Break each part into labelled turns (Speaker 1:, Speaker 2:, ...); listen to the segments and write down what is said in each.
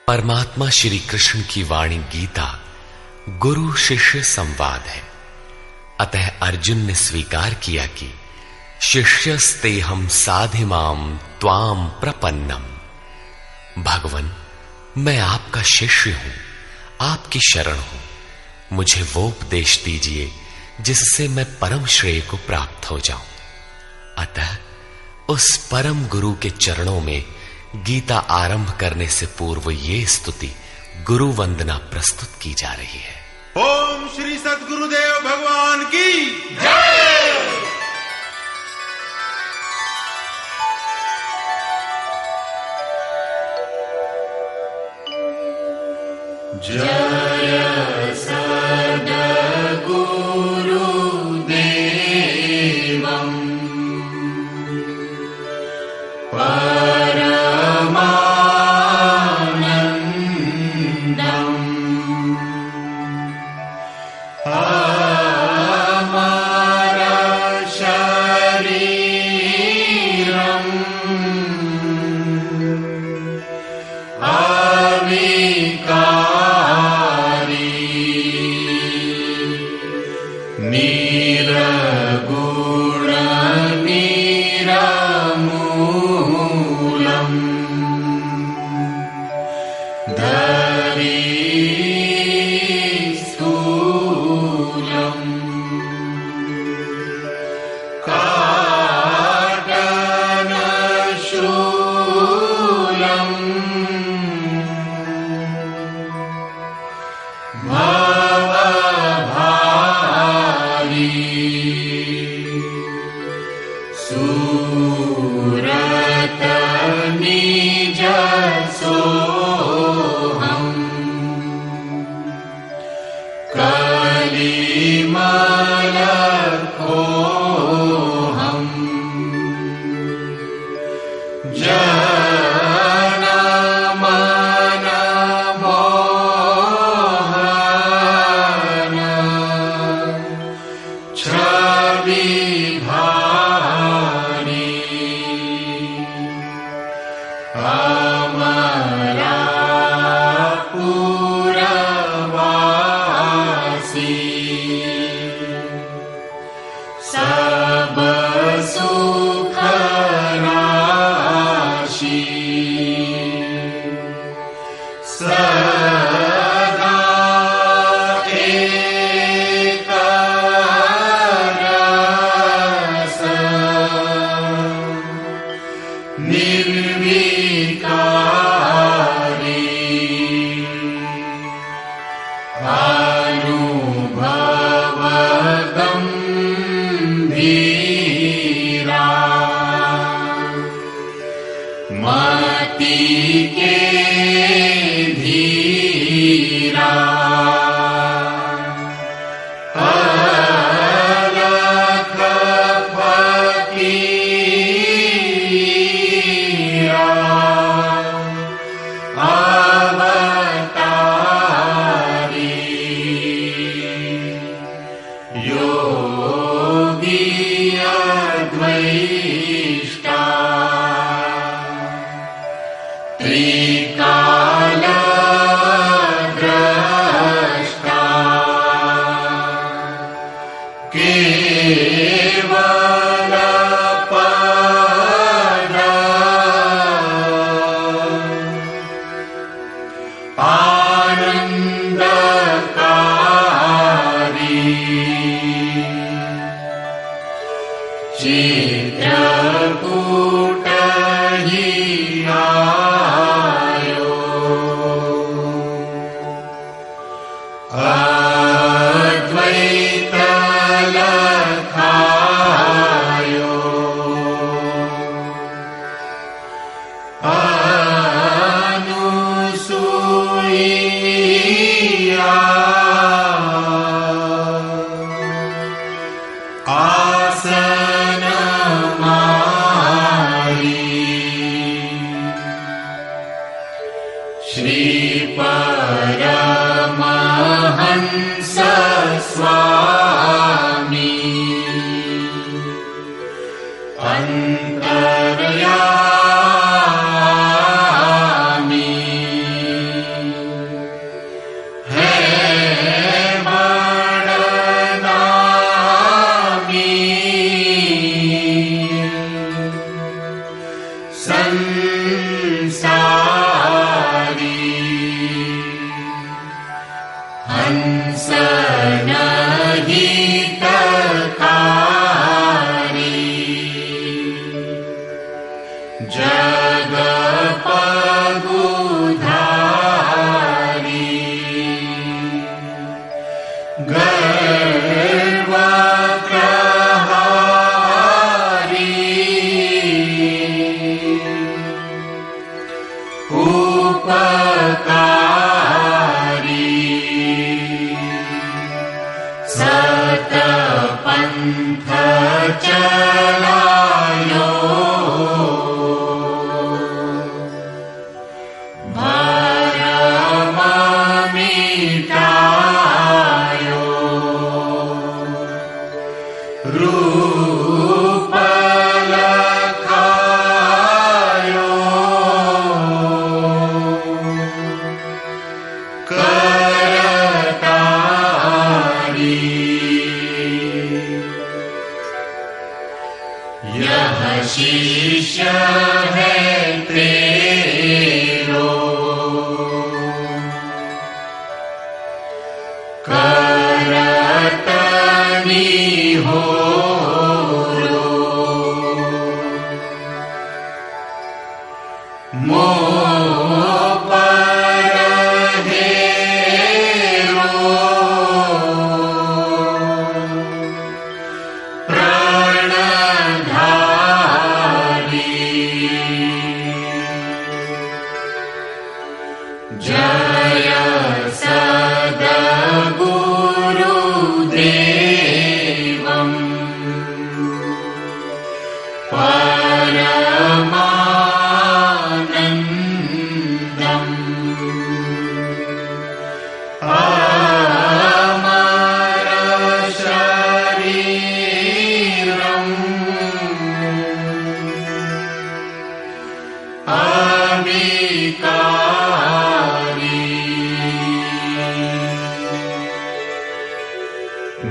Speaker 1: परमात्मा श्री कृष्ण की वाणी गीता गुरु शिष्य संवाद है। अतः अर्जुन ने स्वीकार किया कि शिष्यस्तेहं साधिमाम त्वाम प्रपन्नम। भगवन, मैं आपका शिष्य हूं, आपकी शरण हूं। मुझे वो उपदेश दीजिए जिससे मैं परम श्रेय को प्राप्त हो जाऊं। अतः उस परम गुरु के चरणों में गीता आरंभ करने से पूर्व ये स्तुति गुरु वंदना प्रस्तुत की जा रही है।
Speaker 2: ओम श्री सद्गुरुदेव भगवान की जय। जय
Speaker 3: अंतर्यामी सतपंथ चलायो भरम मिटायो रूप लखायो करतारी यह शिष्य है तेरो करतनी हो जय सद्गुरुदेवं परमानन्दम् अमर शरीरम् अविकारी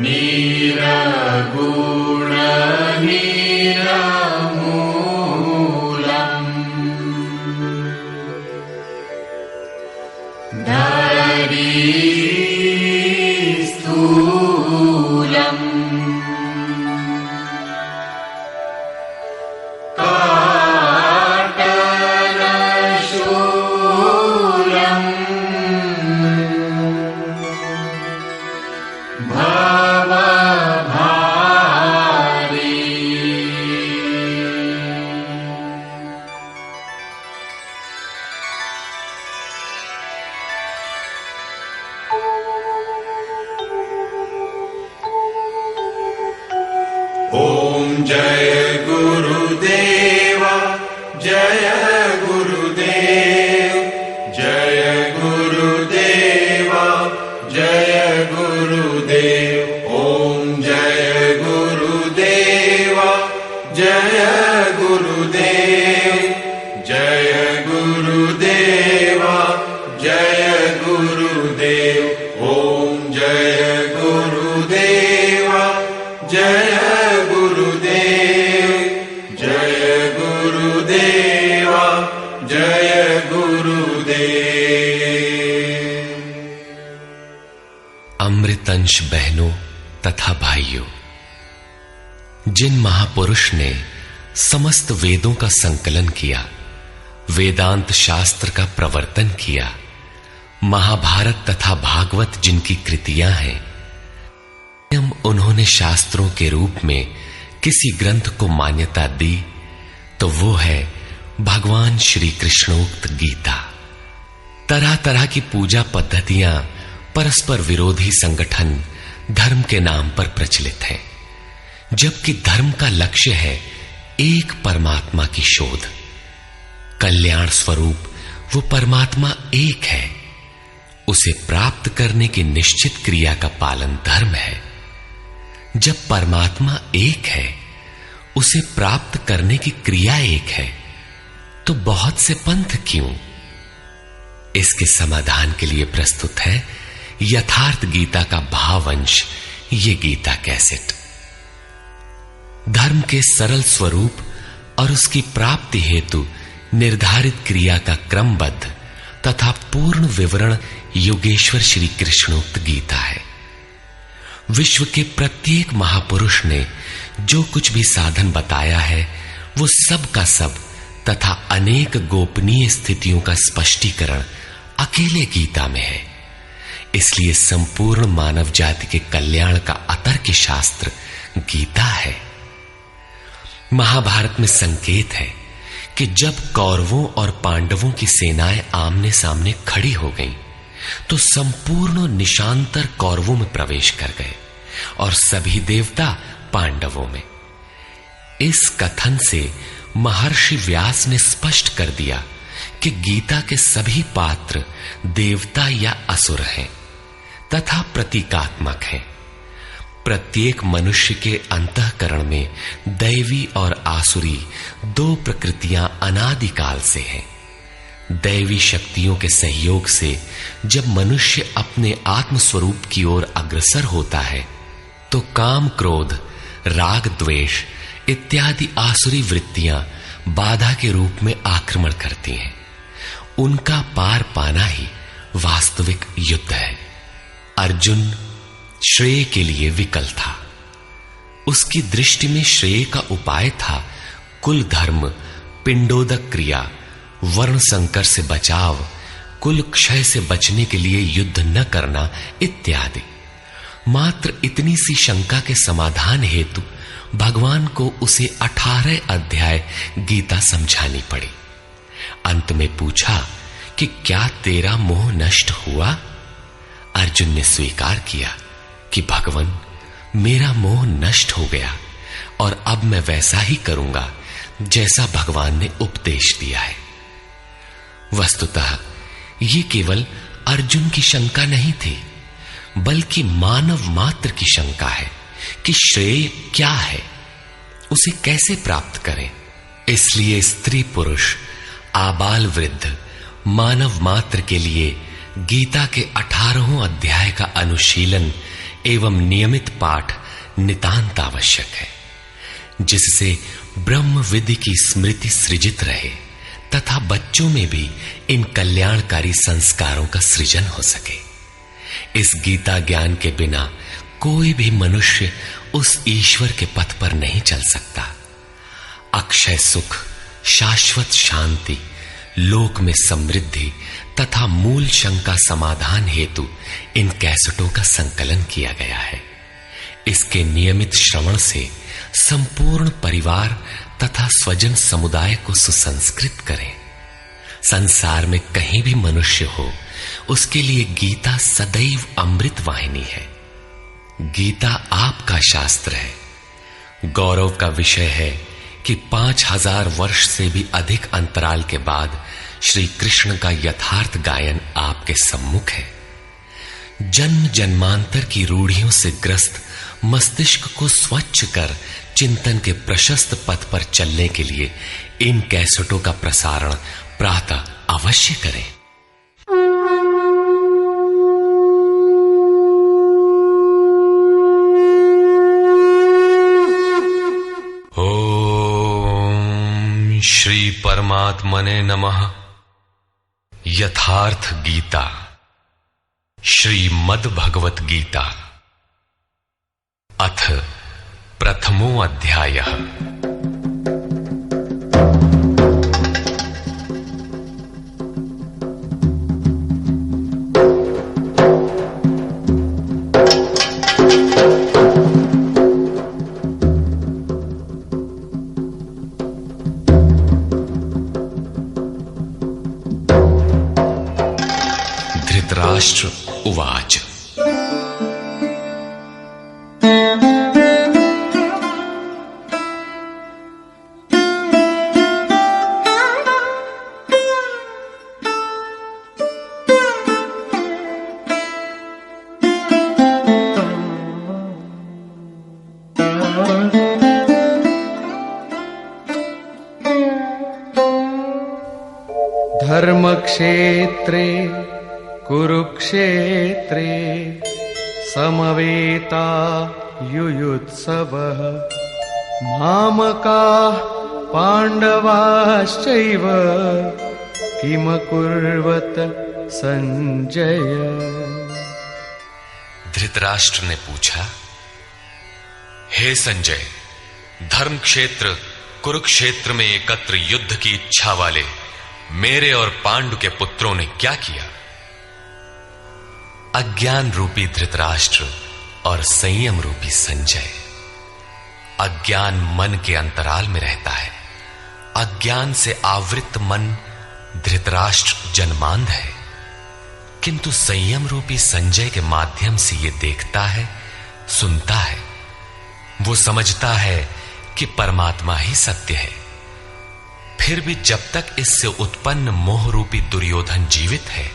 Speaker 3: निरगुण निरमूलम् धरी स्थूलम् काटनशूलम् भवभारी
Speaker 2: ओम जय गुरुदेव जय गुरुदेव जय गुरुदेव जय गुरुदेव ओम जय गुरुदेव जय गुरुदेव जय गुरुदेव जय गुरुदेव ओम जय गुरुदेव जय गुरुदेव जय गुरुदेव जय गुरुदेव।
Speaker 1: अमृतंश बहनों तथा भाइयों, जिन महापुरुष ने समस्त वेदों का संकलन किया, वेदांत शास्त्र का प्रवर्तन किया, महाभारत तथा भागवत जिनकी कृतियां हैं, उन्होंने शास्त्रों के रूप में किसी ग्रंथ को मान्यता दी तो वो है भगवान श्री कृष्णोक्त गीता। तरह तरह की पूजा पद्धतियां, परस्पर विरोधी संगठन धर्म के नाम पर प्रचलित हैं, जबकि धर्म का लक्ष्य है एक परमात्मा की शोध। कल्याण स्वरूप वो परमात्मा एक है, उसे प्राप्त करने की निश्चित क्रिया का पालन धर्म है। जब परमात्मा एक है, उसे प्राप्त करने की क्रिया एक है, तो बहुत से पंथ क्यों? इसके समाधान के लिए प्रस्तुत है यथार्थ गीता का भावांश, ये गीता कैसेट। धर्म के सरल स्वरूप और उसकी प्राप्ति हेतु निर्धारित क्रिया का क्रमबद्ध तथा पूर्ण विवरण योगेश्वर श्री कृष्णोक्त गीता है। विश्व के प्रत्येक महापुरुष ने जो कुछ भी साधन बताया है, वो सब का सब तथा अनेक गोपनीय स्थितियों का स्पष्टीकरण अकेले गीता में है। इसलिए संपूर्ण मानव जाति के कल्याण का अतर्क शास्त्र गीता है। महाभारत में संकेत है कि जब कौरवों और पांडवों की सेनाएं आमने सामने खड़ी हो गईं, तो संपूर्ण निशांतर कौरवों में प्रवेश कर गए और सभी देवता पांडवों में। इस कथन से महर्षि व्यास ने स्पष्ट कर दिया कि गीता के सभी पात्र देवता या असुर हैं तथा प्रतीकात्मक हैं। प्रत्येक मनुष्य के अंतःकरण में दैवी और आसुरी दो प्रकृतियां अनादिकाल से हैं। दैवी शक्तियों के सहयोग से जब मनुष्य अपने आत्म स्वरूप की ओर अग्रसर होता है, तो काम, क्रोध, राग, द्वेष इत्यादि आसुरी वृत्तियां बाधा के रूप में आक्रमण करती हैं। उनका पार पाना ही वास्तविक युद्ध है। अर्जुन श्रेय के लिए विकल था। उसकी दृष्टि में श्रेय का उपाय था कुल धर्म, पिंडोदक क्रिया, वर्ण संकर से बचाव, कुल क्षय से बचने के लिए युद्ध न करना इत्यादि। मात्र इतनी सी शंका के समाधान हेतु भगवान को उसे 18 अध्याय गीता समझानी पड़ी। अंत में पूछा कि क्या तेरा मोह नष्ट हुआ? अर्जुन ने स्वीकार किया कि भगवान, मेरा मोह नष्ट हो गया और अब मैं वैसा ही करूंगा जैसा भगवान ने उपदेश दिया है। वस्तुतः ये केवल अर्जुन की शंका नहीं थी, बल्कि मानव मात्र की शंका है कि श्रेय क्या है, उसे कैसे प्राप्त करें। इसलिए स्त्री पुरुष, आबाल वृद्ध, मानव मात्र के लिए गीता के 18 अध्याय का अनुशीलन एवं नियमित पाठ नितांत आवश्यक है, जिससे ब्रह्म विधि की स्मृति सृजित रहे तथा बच्चों में भी इन कल्याणकारी संस्कारों का सृजन हो सके। इस गीता ज्ञान के बिना कोई भी मनुष्य उस ईश्वर के पथ पर नहीं चल सकता। अक्षय सुख, शाश्वत शांति, लोक में समृद्धि तथा मूल शंका समाधान हेतु इन कैसेटों का संकलन किया गया है। इसके नियमित श्रवण से संपूर्ण परिवार तथा स्वजन समुदाय को सुसंस्कृत करें। संसार में कहीं भी मनुष्य हो, उसके लिए गीता सदैव अमृत वाहिनी है। गीता आपका शास्त्र है। गौरव का विषय है कि 5000 वर्ष से भी अधिक अंतराल के बाद श्री कृष्ण का यथार्थ गायन आपके सम्मुख है। जन्म जन्मांतर की रूढ़ियों से ग्रस्त मस्तिष्क को स्वच्छ कर चिंतन के प्रशस्त पथ पर चलने के लिए इन कैसेटों का प्रसारण प्रातः अवश्य करें। ओम श्री परमात्मने नमः। यथार्थ गीता, श्रीमद् भगवत गीता, अथ प्रथमो अध्यायः। धृतराष्ट्र उवाच।
Speaker 4: धर्मक्षेत्रे कुरुक्षेत्रे समवेता युयुत्सवः मामकाः पाण्डवाश्चैव किमकुर्वत संजय।
Speaker 1: धृतराष्ट्र ने पूछा, हे संजय, धर्म क्षेत्र कुरुक्षेत्र में एकत्र युद्ध की इच्छा वाले मेरे और पांडु के पुत्रों ने क्या किया? अज्ञान रूपी धृतराष्ट्र और संयम रूपी संजय। अज्ञान मन के अंतराल में रहता है अज्ञान से आवृत मन धृतराष्ट्र जन्मांध है, किंतु संयम रूपी संजय के माध्यम से यह देखता है, सुनता है। वो समझता है कि परमात्मा ही सत्य है। फिर भी जब तक इससे उत्पन्न मोह रूपी दुर्योधन जीवित है,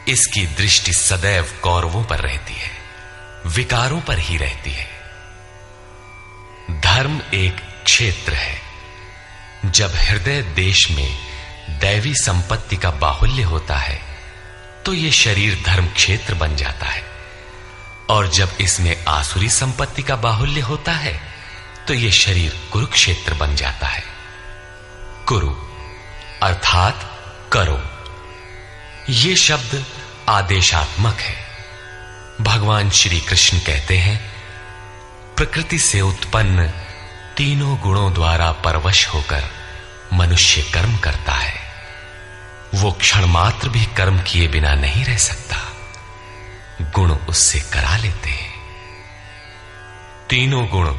Speaker 1: इसकी दृष्टि सदैव कौरवों पर रहती है, विकारों पर ही रहती है। धर्म एक क्षेत्र है। जब हृदय देश में दैवी संपत्ति का बाहुल्य होता है तो यह शरीर धर्म क्षेत्र बन जाता है, और जब इसमें आसुरी संपत्ति का बाहुल्य होता है तो यह शरीर कुरुक्षेत्र बन जाता है। कुरु अर्थात करो। यह शब्द आदेशात्मक है। भगवान श्री कृष्ण कहते हैं, प्रकृति से उत्पन्न तीनों गुणों द्वारा परवश होकर मनुष्य कर्म करता है। वो क्षण मात्र भी कर्म किए बिना नहीं रह सकता, गुण उससे करा लेते हैं। तीनों गुण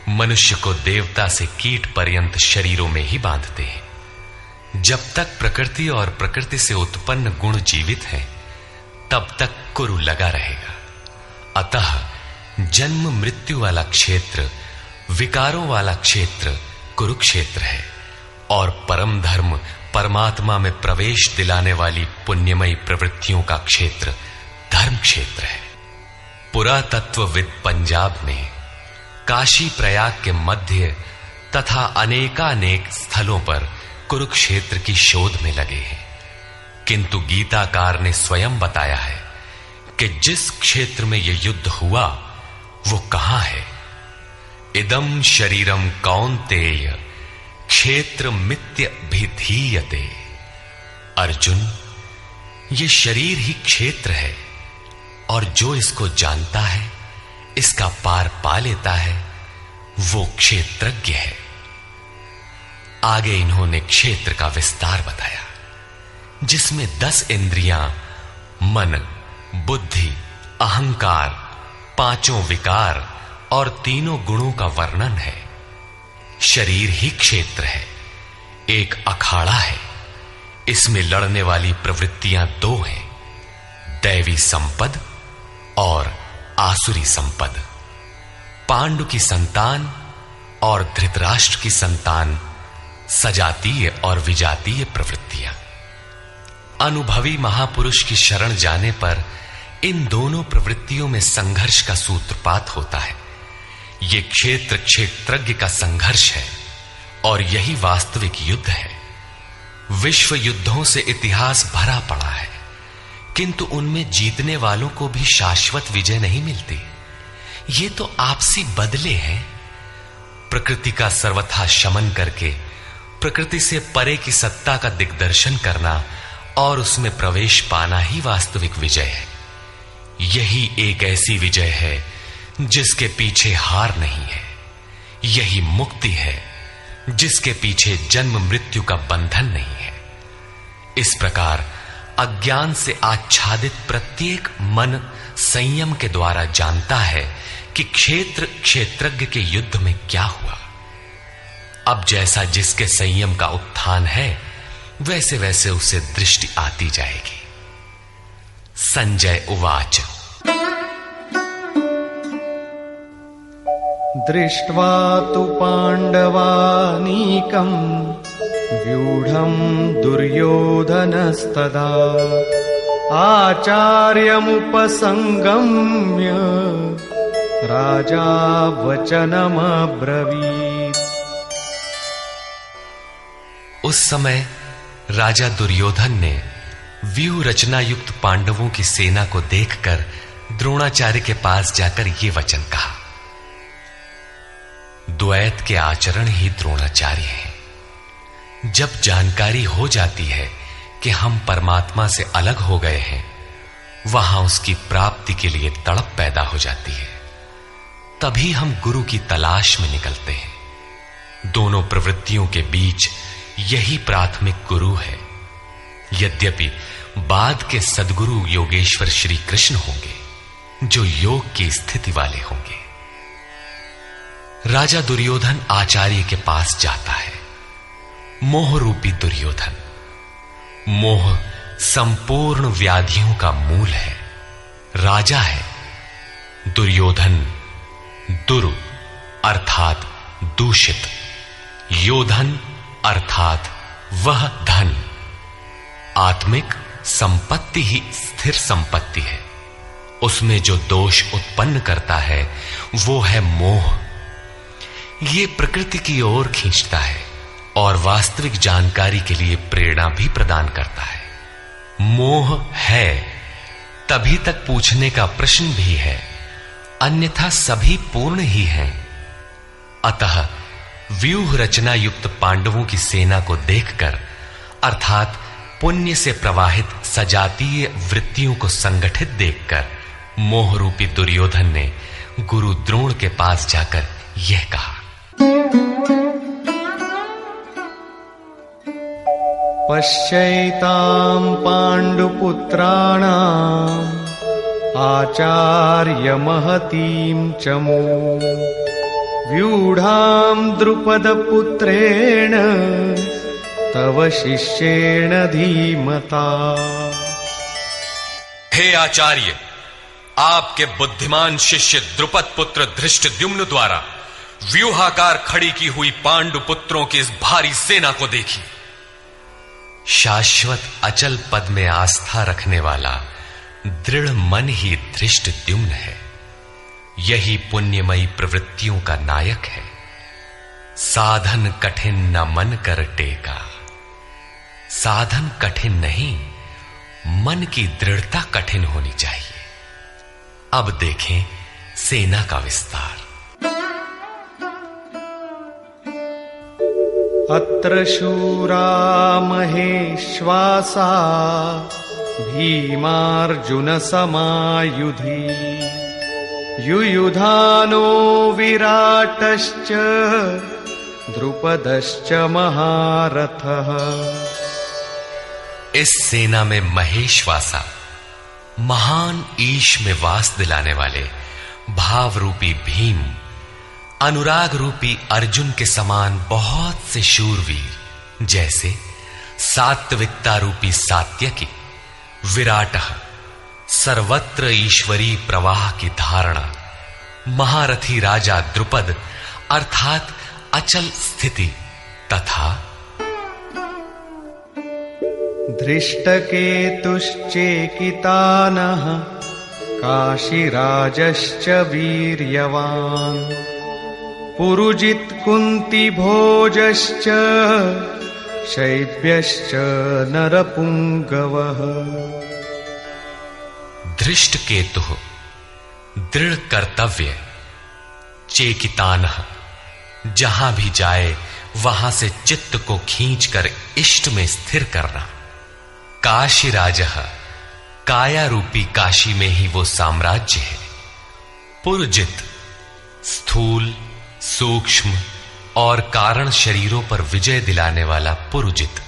Speaker 1: मनुष्य को देवता से कीट पर्यंत शरीरों में ही बांधते हैं। जब तक प्रकृति और प्रकृति से उत्पन्न गुण जीवित हैं, तब तक कुरु लगा रहेगा। अतः जन्म मृत्यु वाला क्षेत्र, विकारों वाला क्षेत्र कुरुक्षेत्र है, और परम धर्म परमात्मा में प्रवेश दिलाने वाली पुण्यमयी प्रवृत्तियों का क्षेत्र धर्म क्षेत्र है। पुरातत्वविद पंजाब में काशी प्रयाग के मध्य तथा अनेकानेक स्थलों पर कुरुक्षेत्र की शोध में लगे हैं, किंतु गीताकार ने स्वयं बताया है कि जिस क्षेत्र में यह युद्ध हुआ वो कहां है। इदम शरीरम कौन्तेय क्षेत्र मित्य भिधीयते। अर्जुन, ये शरीर ही क्षेत्र है, और जो इसको जानता है, इसका पार पा लेता है, वो क्षेत्रज्ञ है। आगे इन्होंने क्षेत्र का विस्तार बताया, जिसमें 10 इंद्रियां, मन, बुद्धि, अहंकार, 5 विकार और 3 गुणों का वर्णन है। शरीर ही क्षेत्र है, एक अखाड़ा है। इसमें लड़ने वाली प्रवृत्तियां 2 हैं, दैवी संपद और आसुरी संपद। पांडु की संतान और धृतराष्ट्र की संतान सजातीय और विजातीय प्रवृत्तियां। अनुभवी महापुरुष की शरण जाने पर इन दोनों प्रवृत्तियों में संघर्ष का सूत्रपात होता है। यह क्षेत्र क्षेत्रज्ञ का संघर्ष है, और यही वास्तविक युद्ध है। विश्व युद्धों से इतिहास भरा पड़ा है, किंतु उनमें जीतने वालों को भी शाश्वत विजय नहीं मिलती। ये तो आपसी बदले हैं। प्रकृति का सर्वथा शमन करके प्रकृति से परे की सत्ता का दिग्दर्शन करना और उसमें प्रवेश पाना ही वास्तविक विजय है। यही एक ऐसी विजय है जिसके पीछे हार नहीं है। यही मुक्ति है जिसके पीछे जन्म मृत्यु का बंधन नहीं है। इस प्रकार अज्ञान से आच्छादित प्रत्येक मन संयम के द्वारा जानता है कि क्षेत्र क्षेत्रज्ञ के युद्ध में क्या हुआ। अब जैसा जिसके संयम का उत्थान है, वैसे वैसे उसे दृष्टि आती जाएगी। संजय उवाच।
Speaker 4: दृष्ट्वा तु पाण्डवानीकं व्यूढं दुर्योधनस्तदा आचार्यमुपसंगम्य राजा वचनमब्रवीत्।
Speaker 1: उस समय राजा दुर्योधन ने व्यूह रचना युक्त पांडवों की सेना को देखकर द्रोणाचार्य के पास जाकर ये वचन कहा। द्वैत के आचरण ही द्रोणाचार्य हैं। जब जानकारी हो जाती है कि हम परमात्मा से अलग हो गए हैं, वहां उसकी प्राप्ति के लिए तड़प पैदा हो जाती है। तभी हम गुरु की तलाश में निकलते हैं। दोनों प्रवृत्तियों के बीच यही प्राथमिक गुरु है। यद्यपि बाद के सद्गुरु योगेश्वर श्री कृष्ण होंगे, जो योग की स्थिति वाले होंगे। राजा दुर्योधन आचार्य के पास जाता है। मोह रूपी दुर्योधन। मोह संपूर्ण व्याधियों का मूल है, राजा है। दुर्योधन दुरु अर्थात दूषित, योधन अर्थात वह धन। आत्मिक संपत्ति ही स्थिर संपत्ति है, उसमें जो दोष उत्पन्न करता है वो है मोह। ये प्रकृति की ओर खींचता है और वास्तविक जानकारी के लिए प्रेरणा भी प्रदान करता है। मोह है तभी तक पूछने का प्रश्न भी है, अन्यथा सभी पूर्ण ही हैं। अतः व्यूह रचना युक्त पांडवों की सेना को देखकर, अर्थात पुण्य से प्रवाहित सजातीय वृत्तियों को संगठित देखकर, मोह रूपी दुर्योधन ने गुरु द्रोण के पास जाकर यह कहा।
Speaker 4: पश्यैतां पाण्डुपुत्राणाम् आचार्य महतीं चमू व्यूढां द्रुपदपुत्रेण तव शिष्येण धीमता।
Speaker 1: हे आचार्य, आपके बुद्धिमान शिष्य द्रुपद पुत्र धृष्टद्युम्न द्वारा व्यूहाकार खड़ी की हुई पांडु पुत्रों की इस भारी सेना को देखिए। शाश्वत अचल पद में आस्था रखने वाला दृढ़ मन ही धृष्टद्युम्न है। यही पुण्यमयी प्रवृत्तियों का नायक है। साधन कठिन न मन कर टेका। साधन कठिन नहीं, मन की दृढ़ता कठिन होनी चाहिए। अब देखें सेना का विस्तार।
Speaker 4: अत्र शूरा महेश्वासा भीमार्जुन समायुधि युयुधानो विराटश्च द्रुपदश्च महारथः।
Speaker 1: इस सेना में महेश्वासा, महान ईश में वास दिलाने वाले भाव रूपी भीम, अनुराग रूपी अर्जुन के समान बहुत से शूरवीर, जैसे सात्विकता रूपी सात्यकी, विराटः सर्वत्र ईश्वरी प्रवाह की धारणा, महारथी राजा द्रुपद अर्थात अचल स्थिति, तथा
Speaker 4: धृष्टकेतुश्चेकितानः काशीराजश्च वीर्यवान् पुरुजित् कुन्तिभोजश्च शैब्यश्च नरपुंगवः।
Speaker 1: धृष्टकेतुः दृढ़ कर्तव्य, चेकितानः जहां भी जाए वहां से चित्त को खींचकर इष्ट में स्थिर करना, काशीराजः काया रूपी काशी में ही वो साम्राज्य है, पुरजित स्थूल सूक्ष्म और कारण शरीरों पर विजय दिलाने वाला पुरुजित,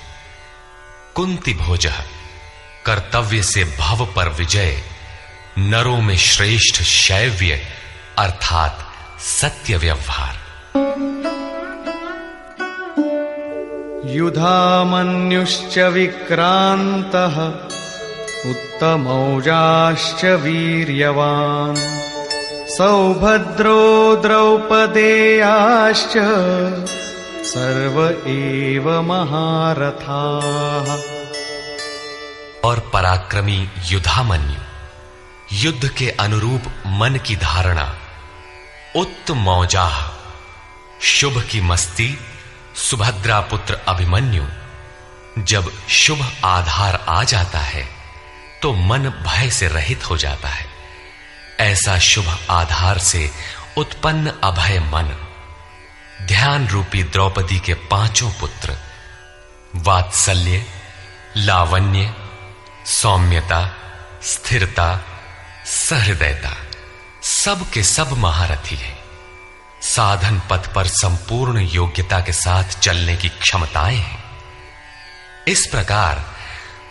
Speaker 1: कुंती भोजः कर्तव्य से भव पर विजय, नरों में श्रेष्ठ शैव्य अर्थात सत्य व्यवहार।
Speaker 4: युधामन्युश्च विक्रान्तः उत्तमौजाश्च वीर्यवान् सौभद्रो द्रौपदेयाश्च सर्व एव महारथाः।
Speaker 1: और पराक्रमी युधामन्यु, युद्ध के अनुरूप मन की धारणा, उत्तमौजाः शुभ की मस्ती, सुभद्रा पुत्र अभिमन्यु। जब शुभ आधार आ जाता है तो मन भय से रहित हो जाता है। ऐसा शुभ आधार से उत्पन्न अभय मन, ध्यान रूपी द्रौपदी के पांचों पुत्र, वात्सल्य, लावण्य, सौम्यता, स्थिरता, सहृदयता, सब के सब महारथी हैं। साधन पथ पर संपूर्ण योग्यता के साथ चलने की क्षमताएं हैं। इस प्रकार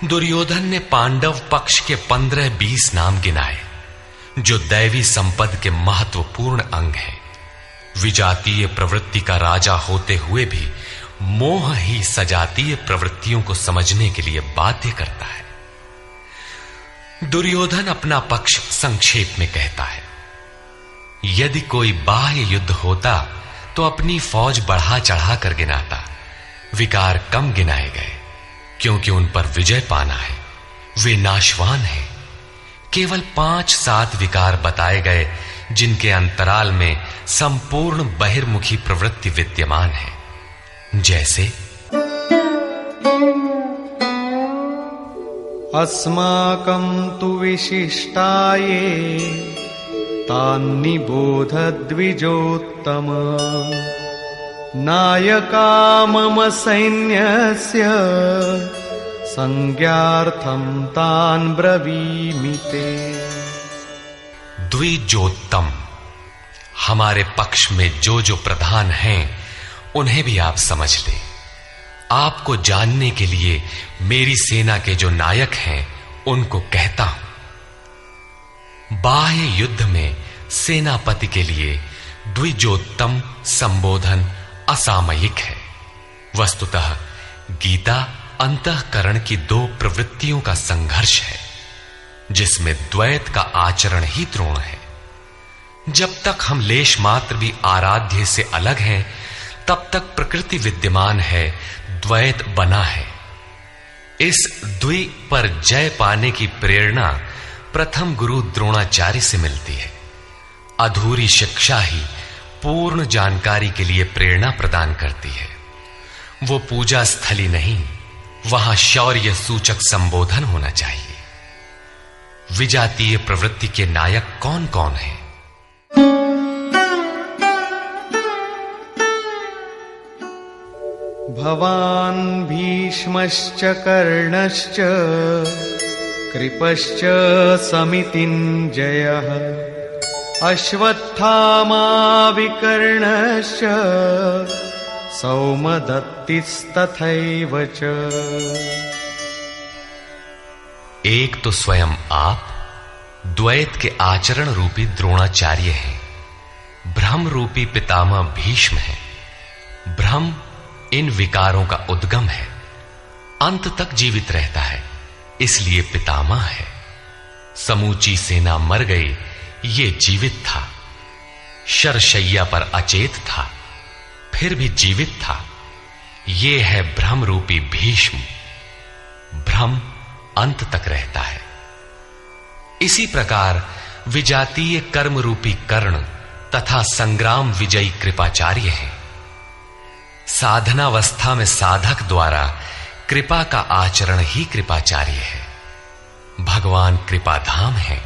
Speaker 1: दुर्योधन ने पांडव पक्ष के 15-20 नाम गिनाए, जो दैवी संपद के महत्वपूर्ण अंग हैं। विजातीय प्रवृत्ति का राजा होते हुए भी मोह ही सजातीय प्रवृत्तियों को समझने के लिए बाध्य करता है। दुर्योधन अपना पक्ष संक्षेप में कहता है, यदि कोई बाह्य युद्ध होता तो अपनी फौज बढ़ा चढ़ा कर गिनाता, विकार कम गिनाए गए, क्योंकि उन पर विजय पाना है, वे नाशवान हैं। केवल 5-7 विकार बताए गए जिनके अंतराल में संपूर्ण बहिर्मुखी प्रवृत्ति विद्यमान है, जैसे
Speaker 4: अस्माकं तु विशिष्टाये तान्निबोध द्विजोत्तम नायका मम सैन्यस्य संज्ञार्थं तान् ब्रवीमि ते।
Speaker 1: द्विजोत्तम, हमारे पक्ष में जो जो प्रधान हैं उन्हें भी आप समझ लें। आपको जानने के लिए मेरी सेना के जो नायक हैं उनको कहता हूं। बाह्य युद्ध में सेनापति के लिए द्विजोत्तम संबोधन असामयिक है। वस्तुतः गीता अंतःकरण की 2 प्रवृत्तियों का संघर्ष है, जिसमें द्वैत का आचरण ही द्रोण है। जब तक हम लेश मात्र भी आराध्य से अलग हैं, तब तक प्रकृति विद्यमान है, द्वैत बना है। इस द्वि पर जय पाने की प्रेरणा प्रथम गुरु द्रोणाचार्य से मिलती है। अधूरी शिक्षा ही पूर्ण जानकारी के लिए प्रेरणा प्रदान करती है। वो पूजा स्थली नहीं, वहां शौर्य सूचक संबोधन होना चाहिए। विजातीय प्रवृत्ति के नायक कौन कौन हैं?
Speaker 4: भवान् भीष्मश्च कर्णश्च कृपश्च समितिञ्जयः अश्वत्थामा विकर्णश्च सौमदत्तिस्तथैव च।
Speaker 1: एक तो स्वयं आप द्वैत के आचरण रूपी द्रोणाचार्य हैं। भ्रम रूपी पितामह भीष्म है। भ्रम इन विकारों का उद्गम है, अंत तक जीवित रहता है, इसलिए पितामह है। समूची सेना मर गई, ये जीवित था। शरशैया पर अचेत था, फिर भी जीवित था। ये है भ्रम रूपी भीष्म। भ्रम अंत तक रहता है। इसी प्रकार विजातीय कर्म रूपी कर्ण तथा संग्राम विजयी कृपाचार्य हैं। साधनावस्था में साधक द्वारा कृपा का आचरण ही कृपाचार्य है। भगवान कृपाधाम है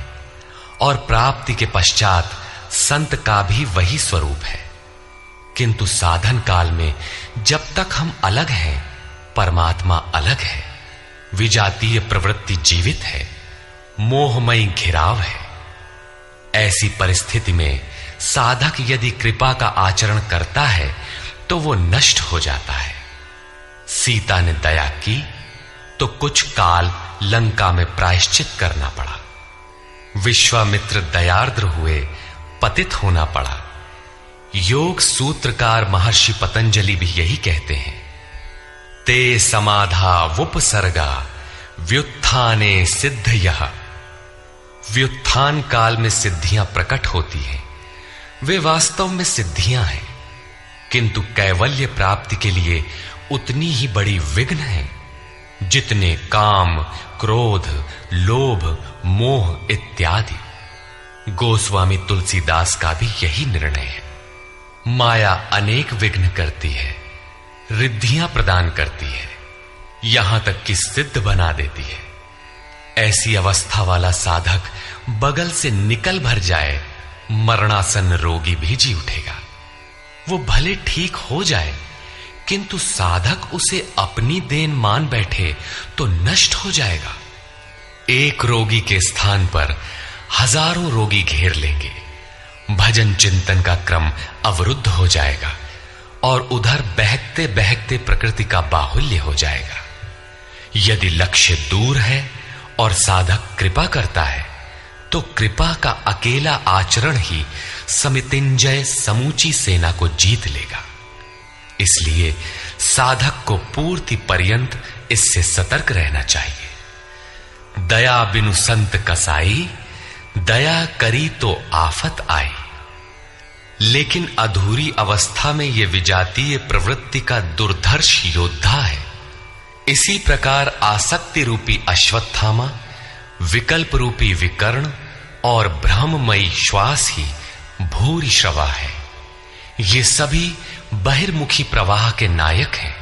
Speaker 1: और प्राप्ति के पश्चात संत का भी वही स्वरूप है। किंतु साधन काल में जब तक हम अलग हैं, परमात्मा अलग है। विजातीय प्रवृत्ति जीवित है, मोहमयी घिराव है। ऐसी परिस्थिति में साधक यदि कृपा का आचरण करता है तो वो नष्ट हो जाता है। सीता ने दया की तो कुछ काल लंका में प्रायश्चित करना पड़ा। विश्वामित्र दयार्द्र हुए, पतित होना पड़ा। योग सूत्रकार महर्षि पतंजलि भी यही कहते हैं, ते समाधा वुपसर्गा व्युत्थाने सिद्धयः। व्युत्थान काल में सिद्धियां प्रकट होती हैं, वे वास्तव में सिद्धियां हैं, किंतु कैवल्य प्राप्ति के लिए उतनी ही बड़ी विघ्न है जितने काम, क्रोध, लोभ, मोह इत्यादि। गोस्वामी तुलसीदास का भी यही निर्णय है। माया अनेक विघ्न करती है, रिद्धियां प्रदान करती है, यहां तक कि सिद्ध बना देती है। ऐसी अवस्था वाला साधक बगल से निकल भर जाए, मरणासन रोगी भी जी उठेगा। वो भले ठीक हो जाए, किंतु साधक उसे अपनी देन मान बैठे तो नष्ट हो जाएगा। एक रोगी के स्थान पर हजारों रोगी घेर लेंगे। भजन चिंतन का क्रम अवरुद्ध हो जाएगा और उधर बहकते बहकते प्रकृति का बाहुल्य हो जाएगा। यदि लक्ष्य दूर है और साधक कृपा करता है तो कृपा का अकेला आचरण ही समितिंजय समूची सेना को जीत लेगा। इसलिए साधक को पूर्ति पर्यंत इससे सतर्क रहना चाहिए। दया बिनु संत कसाई, दया करी तो आफत आई। लेकिन अधूरी अवस्था में यह विजातीय प्रवृत्ति का दुर्धर्ष योद्धा है। इसी प्रकार आसक्ति रूपी अश्वत्थामा, विकल्प रूपी विकर्ण और भ्रममयी श्वास ही भूरि श्रवा है। ये सभी बहिर्मुखी प्रवाह के नायक हैं।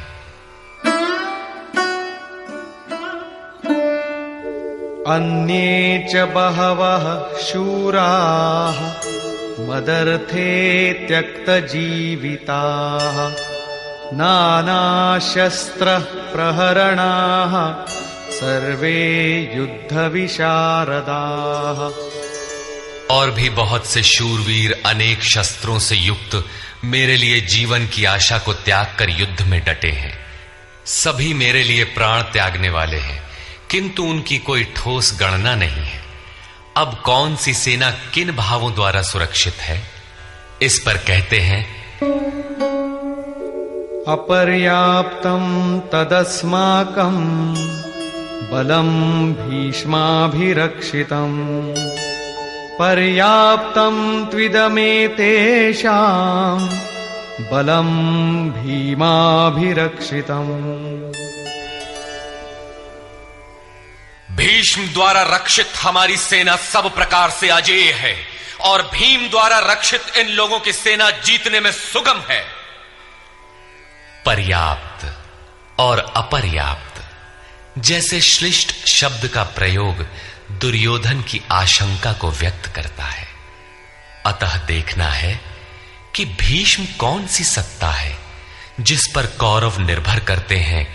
Speaker 4: अन्ये च बहवः शूराः मदर्थे त्यक्तजीविताः नानाशस्त्रः प्रहरणाः सर्वे युद्धविशारदाः।
Speaker 1: और भी बहुत से शूरवीर अनेक शस्त्रों से युक्त मेरे लिए जीवन की आशा को त्याग कर युद्ध में डटे हैं। सभी मेरे लिए प्राण त्यागने वाले हैं, किंतु उनकी कोई ठोस गणना नहीं है। अब कौन सी सेना किन भावों द्वारा सुरक्षित है, इस पर कहते हैं
Speaker 4: अपर्याप्तं तदस्माकं बलं भीष्माभिरक्षितम् पर्याप्तं त्विदमेतेषां बलं भीमाभिरक्षितम्।
Speaker 1: भीष्म द्वारा रक्षित हमारी सेना सब प्रकार से अजेय है और भीम द्वारा रक्षित इन लोगों की सेना जीतने में सुगम है। पर्याप्त और अपर्याप्त जैसे श्लिष्ट शब्द का प्रयोग दुर्योधन की आशंका को व्यक्त करता है। अतः देखना है कि भीष्म कौन सी सत्ता है जिस पर कौरव निर्भर करते हैं,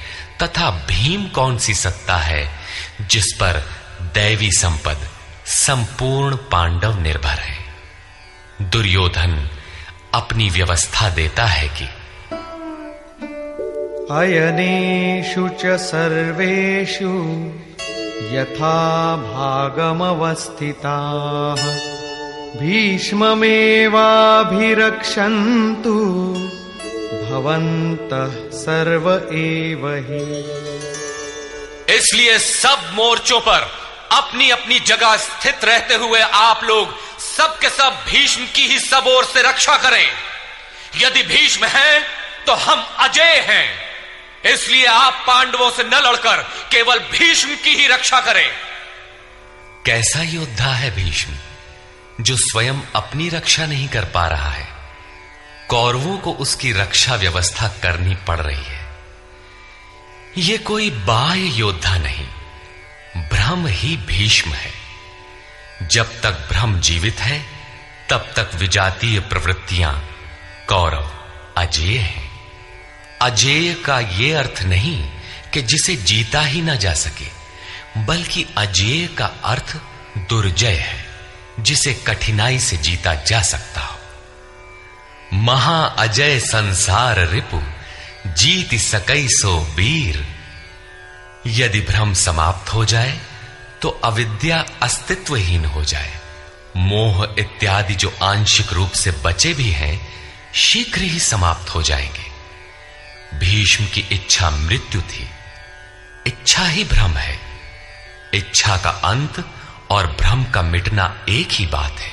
Speaker 1: तथा भीम कौन सी सत्ता है जिस पर दैवी संपद संपूर्ण पांडव निर्भर है। दुर्योधन अपनी व्यवस्था देता है कि
Speaker 4: अयनेषु च सर्वेषु यथा भागमवस्थिताः भीष्ममेवाभिरक्षन्तु भवन्तः सर्व एव हि।
Speaker 1: इसलिए सब मोर्चों पर अपनी अपनी जगह स्थित रहते हुए आप लोग सब के सब भीष्म की ही सब ओर से रक्षा करें। यदि भीष्म है तो हम अजेय हैं, इसलिए आप पांडवों से न लड़कर केवल भीष्म की ही रक्षा करें। कैसा योद्धा है भीष्म, जो स्वयं अपनी रक्षा नहीं कर पा रहा है, कौरवों को उसकी रक्षा व्यवस्था करनी पड़ रही है। यह कोई बाह्य योद्धा नहीं, ब्रह्म ही भीष्म है। जब तक ब्रह्म जीवित है तब तक विजातीय प्रवृत्तियां कौरव अजेय हैं। अजेय का यह अर्थ नहीं कि जिसे जीता ही ना जा सके, बल्कि अजेय का अर्थ दुर्जय है, जिसे कठिनाई से जीता जा सकता हो। महा अजय संसार रिपु जीत सकई सो वीर। यदि भ्रम समाप्त हो जाए तो अविद्या अस्तित्वहीन हो जाए। मोह इत्यादि जो आंशिक रूप से बचे भी हैं, शीघ्र ही समाप्त हो जाएंगे। भीष्म की इच्छा मृत्यु थी, इच्छा ही भ्रम है। इच्छा का अंत और भ्रम का मिटना एक ही बात है।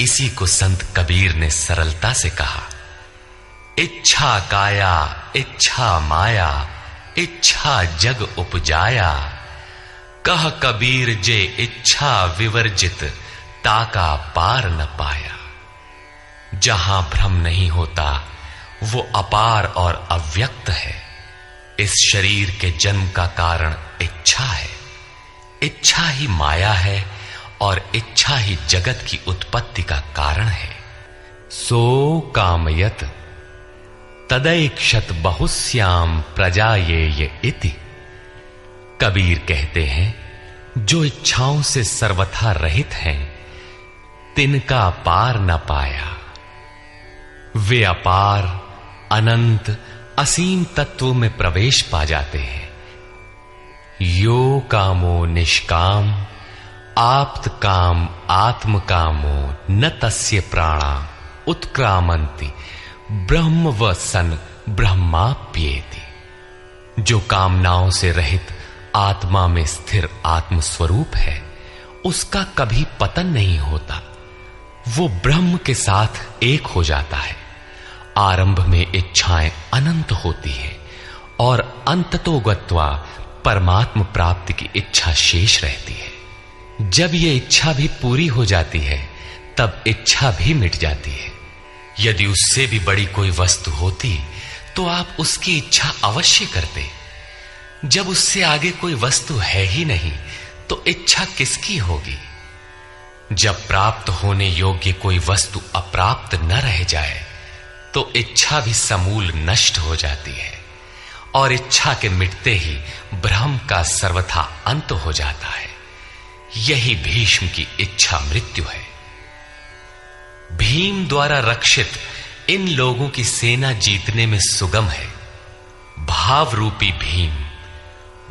Speaker 1: इसी को संत कबीर ने सरलता से कहा, इच्छा काया इच्छा माया इच्छा जग उपजाया। कह कबीर जे इच्छा विवर्जित ताका पार न पाया। जहां भ्रम नहीं होता वो अपार और अव्यक्त है। इस शरीर के जन्म का कारण इच्छा है। इच्छा ही माया है और इच्छा ही जगत की उत्पत्ति का कारण है। सो कामयत तदैक्षत बहुश्याम प्रजायेय इति। कबीर कहते हैं, जो इच्छाओं से सर्वथा रहित हैं, तिनका पार न पाया। वे अपार अनंत असीम तत्व में प्रवेश पा जाते हैं। यो कामो निष्काम आप्त काम आत्म कामो न तस्य प्राणा उत्क्रामंति ब्रह्म व सन ब्रह्माप्येति। जो कामनाओं से रहित आत्मा में स्थिर आत्म स्वरूप है, उसका कभी पतन नहीं होता। वो ब्रह्म के साथ एक हो जाता है। आरंभ में इच्छाएं अनंत होती हैं और अंततो गत्वा परमात्म प्राप्ति की इच्छा शेष रहती है। जब ये इच्छा भी पूरी हो जाती है, तब इच्छा भी मिट जाती है। यदि उससे भी बड़ी कोई वस्तु होती तो आप उसकी इच्छा अवश्य करते। जब उससे आगे कोई वस्तु है ही नहीं, तो इच्छा किसकी होगी? जब प्राप्त होने योग्य कोई वस्तु अप्राप्त न रह जाए, तो इच्छा भी समूल नष्ट हो जाती है और इच्छा के मिटते ही ब्रह्म का सर्वथा अंत हो जाता है। यही भीष्म की इच्छा मृत्यु है। भीम द्वारा रक्षित इन लोगों की सेना जीतने में सुगम है। भाव रूपी भीम,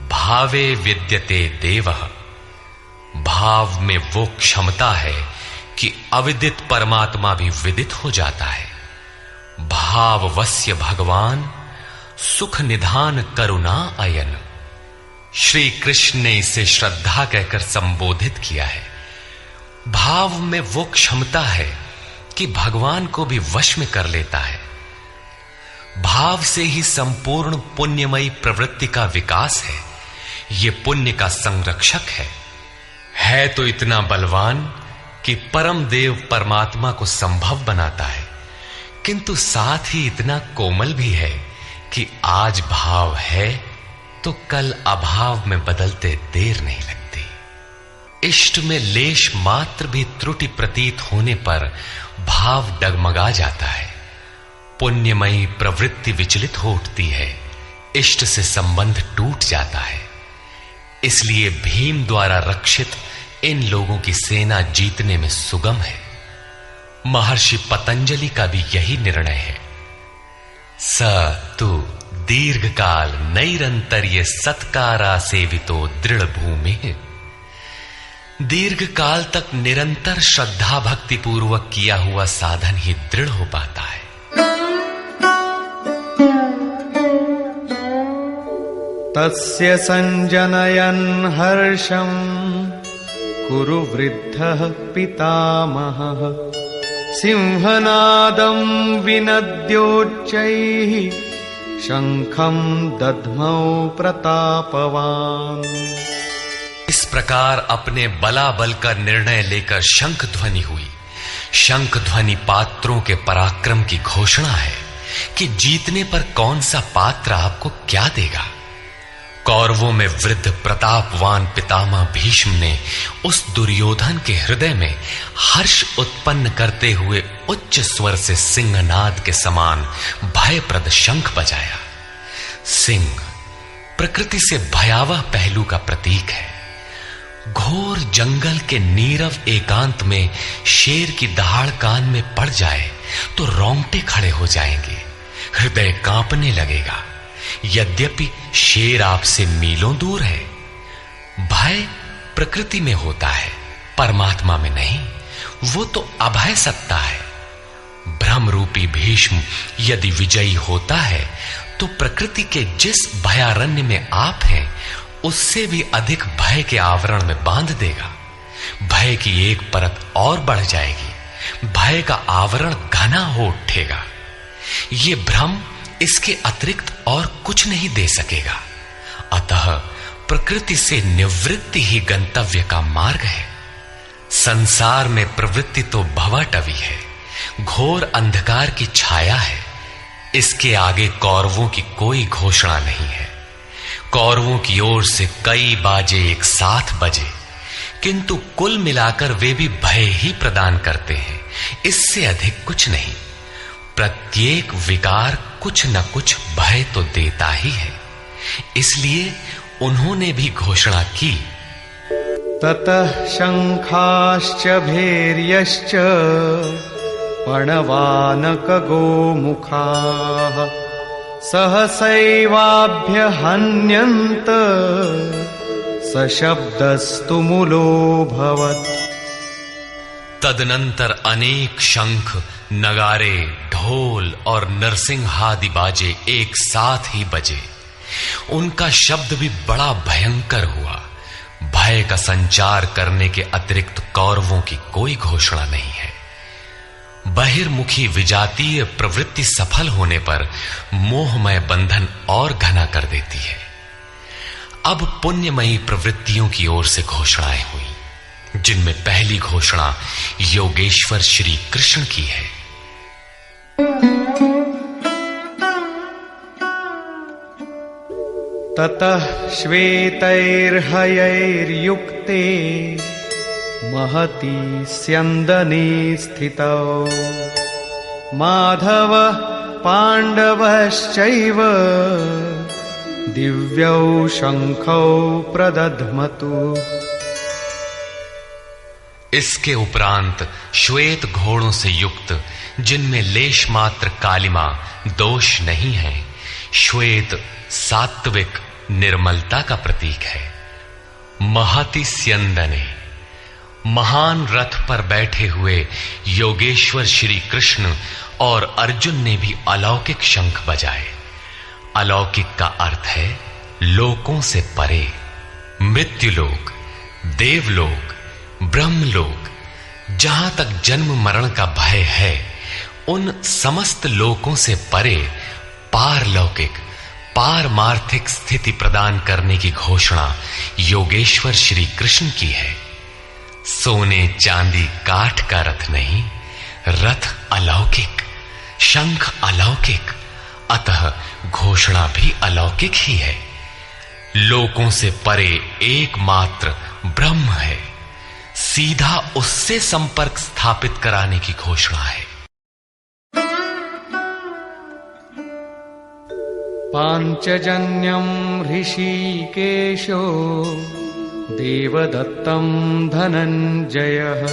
Speaker 1: भावे विद्यते देवः। भाव में वो क्षमता है कि अविदित परमात्मा भी विदित हो जाता है। भाववस्य भगवान सुख निधान करुणा अयन। श्री कृष्ण ने इसे श्रद्धा कहकर संबोधित किया है। भाव में वो क्षमता है कि भगवान को भी वश में कर लेता है। भाव से ही संपूर्ण पुण्यमयी प्रवृत्ति का विकास है। ये पुण्य का संरक्षक है तो इतना बलवान कि परम देव परमात्मा को संभव बनाता है, किंतु साथ ही इतना कोमल भी है कि आज भाव है तो कल अभाव में बदलते देर नहीं लगती। इष्ट में लेश मात्र भी त्रुटि प्रतीत होने पर भाव डगमगा जाता है। पुण्यमयी प्रवृत्ति विचलित हो उठती है, इष्ट से संबंध टूट जाता है। इसलिए भीम द्वारा रक्षित इन लोगों की सेना जीतने में सुगम है। महर्षि पतंजलि का भी यही निर्णय है। स तु दीर्घकाल नैरंतर्य सत्कारा सेवितो दृढ़ भूमि। दीर्घ काल तक निरंतर श्रद्धा भक्ति पूर्वक किया हुआ साधन ही दृढ़ हो पाता है।
Speaker 4: तस्य संजनयन् हर्षं कुरु वृद्धः पितामहः। सिंहनादं विनद्योच्चैः शंखं दध्मौ प्रतापवान्।
Speaker 1: इस प्रकार अपने बलाबल का निर्णय लेकर शंख ध्वनि हुई। शंख ध्वनि पात्रों के पराक्रम की घोषणा है कि जीतने पर कौन सा पात्र आपको क्या देगा। कौरवों में वृद्ध प्रतापवान पितामह भीष्म ने उस दुर्योधन के हृदय में हर्ष उत्पन्न करते हुए उच्च स्वर से सिंहनाद के समान भयप्रद शंख बजाया। सिंह प्रकृति से भयावह पहलू का प्रतीक है। घोर जंगल के नीरव एकांत में शेर की दहाड़ कान में पड़ जाए तो रोंगटे खड़े हो जाएंगे, हृदय कांपने लगेगा। यद्यपि शेर आपसे मीलों दूर है। भय प्रकृति में होता है, परमात्मा में नहीं। वो तो अभय सत्ता है। ब्रह्म रूपी भीष्म यदि विजयी होता है तो प्रकृति के जिस भयारण्य में आप हैं उससे भी अधिक भय के आवरण में बांध देगा। भय की एक परत और बढ़ जाएगी, भय का आवरण घना हो उठेगा। ये भ्रम इसके अतिरिक्त और कुछ नहीं दे सकेगा। अतः प्रकृति से निवृत्ति ही गंतव्य का मार्ग है। संसार में प्रवृत्ति तो भवाटवी है, घोर अंधकार की छाया है। इसके आगे कौरवों की कोई घोषणा नहीं है। कौरवों की ओर से कई बाजे एक साथ बजे, किंतु कुल मिलाकर वे भी भय ही प्रदान करते हैं, इससे अधिक कुछ नहीं। प्रत्येक विकार कुछ न कुछ भय तो देता ही है। इसलिए उन्होंने भी घोषणा की,
Speaker 4: ततः शंखाश्च भैर्यश्च पणवानक गोमुखाः सहसैवाभ्यहन्यन्त सशब्दस्तु मूलोऽभवत्।
Speaker 1: तदनंतर अनेक शंख, नगारे, ढोल ढोल और नरसिंहादि बाजे एक साथ ही बजे। उनका शब्द भी बड़ा भयंकर हुआ। भय का संचार करने के अतिरिक्त कौरवों की कोई घोषणा नहीं है। बहिर्मुखी विजातीय प्रवृत्ति सफल होने पर मोहमय बंधन और घना कर देती है। अब पुण्यमयी प्रवृत्तियों की ओर से घोषणाएं हुई, जिनमें पहली घोषणा योगेश्वर श्री कृष्ण की है।
Speaker 4: ततः श्वेतैर्हयैर्युक्ते महती स्यन्दने स्थितौ माधव पाण्डवश्चैव दिव्यौ शंखौ प्रदध्मतु।
Speaker 1: इसके उपरांत श्वेत घोड़ों से युक्त, जिनमें लेश मात्र कालिमा दोष नहीं है, श्वेत सात्विक निर्मलता का प्रतीक है। महति स्यन्दने, महान रथ पर बैठे हुए योगेश्वर श्री कृष्ण और अर्जुन ने भी अलौकिक शंख बजाए। अलौकिक का अर्थ है लोकों से परे। मृत्युलोक, देवलोक, ब्रह्मलोक, जहां तक जन्म मरण का भय है, उन समस्त लोकों से परे पारलौकिक पारमार्थिक स्थिति प्रदान करने की घोषणा योगेश्वर श्री कृष्ण की है। सोने चांदी काठ का रथ नहीं, रथ अलौकिक, शंख अलौकिक, अतः घोषणा भी अलौकिक ही है। लोकों से परे एकमात्र ब्रह्म है, सीधा उससे संपर्क स्थापित कराने की घोषणा है।
Speaker 4: पांचजन्यं ऋषिकेशो देवदत्तं धनञ्जयः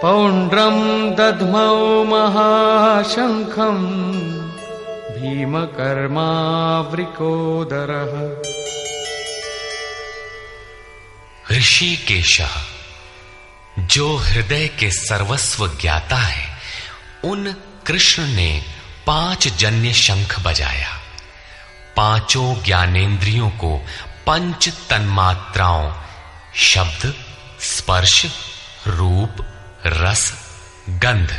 Speaker 4: पौंड्रं दध्मौ महाशंखं भीमकर्मावृकोदरः।
Speaker 1: ऋषिकेशः, जो हृदय के सर्वस्व ज्ञाता है, उन कृष्ण ने 5 जन्य शंख बजाया। पांचों ज्ञानेंद्रियों को पंच तन्मात्राओं शब्द, स्पर्श, रूप, रस, गंध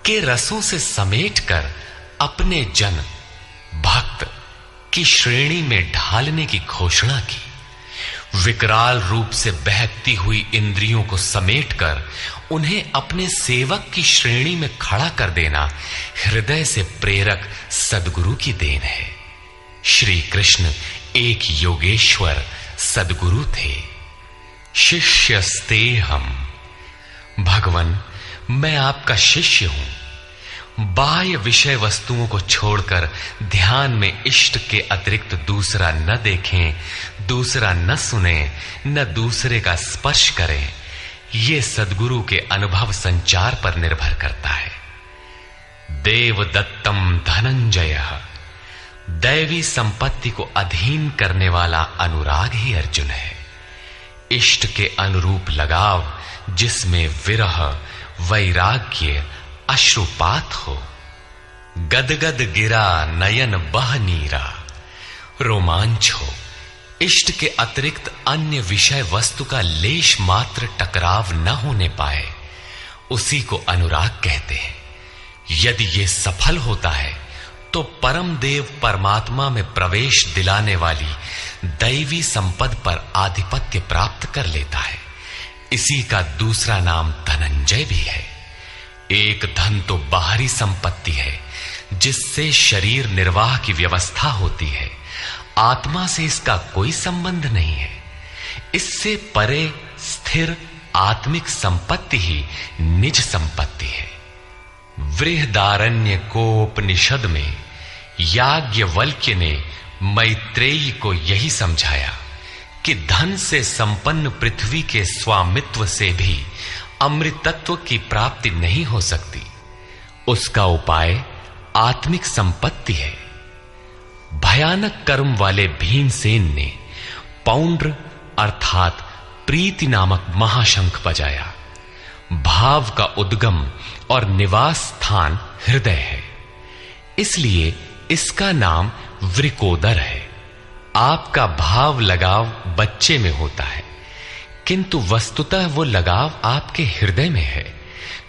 Speaker 1: के रसों से समेटकर अपने जन भक्त की श्रेणी में ढालने की घोषणा की। विकराल रूप से बहकती हुई इंद्रियों को समेटकर उन्हें अपने सेवक की श्रेणी में खड़ा कर देना हृदय से प्रेरक सद्गुरु की देन है। श्री कृष्ण एक योगेश्वर सद्गुरु थे। शिष्यस्ते हम, भगवन मैं आपका शिष्य हूं। बाह्य विषय वस्तुओं को छोड़कर ध्यान में इष्ट के अतिरिक्त दूसरा न देखें, दूसरा न सुने, न दूसरे का स्पर्श करें। ये सद्गुरु के अनुभव संचार पर निर्भर करता है। देवदत्तम धनंजय, दैवी संपत्ति को अधीन करने वाला अनुराग ही अर्जुन है। इष्ट के अनुरूप लगाव, जिसमें विरह, वैराग्य, अश्रुपात हो। गदगद गिरा नयन बह नीरा, रोमांच हो। इष्ट के अतिरिक्त अन्य विषय वस्तु का लेश मात्र टकराव न होने पाए, उसी को अनुराग कहते हैं। यदि ये सफल होता है तो परम देव परमात्मा में प्रवेश दिलाने वाली दैवी संपद पर आधिपत्य प्राप्त कर लेता है। इसी का दूसरा नाम धनंजय भी है। एक धन तो बाहरी संपत्ति है, जिससे शरीर निर्वाह की व्यवस्था होती है। आत्मा से इसका कोई संबंध नहीं है। इससे परे स्थिर आत्मिक संपत्ति ही निज संपत्ति है। बृहदारण्य कोपनिषद में याज्ञवल्क्य ने मैत्रेयी को यही समझाया कि धन से संपन्न पृथ्वी के स्वामित्व से भी अमृतत्व की प्राप्ति नहीं हो सकती। उसका उपाय आत्मिक संपत्ति है। भयानक कर्म वाले भीमसेन ने पौंड्र अर्थात प्रीति नामक महाशंख बजाया। भाव का उद्गम और निवास स्थान हृदय है, इसलिए इसका नाम वृकोदर है। आपका भाव लगाव बच्चे में होता है, किंतु वस्तुतः वो लगाव आपके हृदय में है,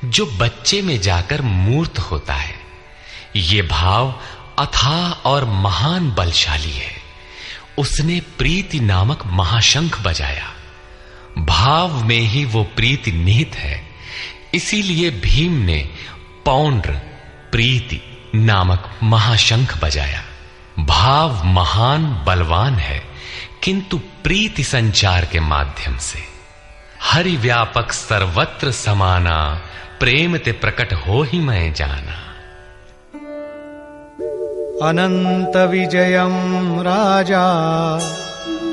Speaker 1: जो बच्चे में जाकर मूर्त होता है। ये भाव अथाह और महान बलशाली है। उसने प्रीति नामक महाशंख बजाया। भाव में ही वो प्रीति निहित है, इसीलिए भीम ने पौंड्र प्रीति नामक महाशंख बजाया। भाव महान बलवान है, किंतु प्रीति संचार के माध्यम से। हरि व्यापक सर्वत्र समाना, प्रेम ते प्रकट हो ही मैं जाना।
Speaker 4: अनंत विजयम राजा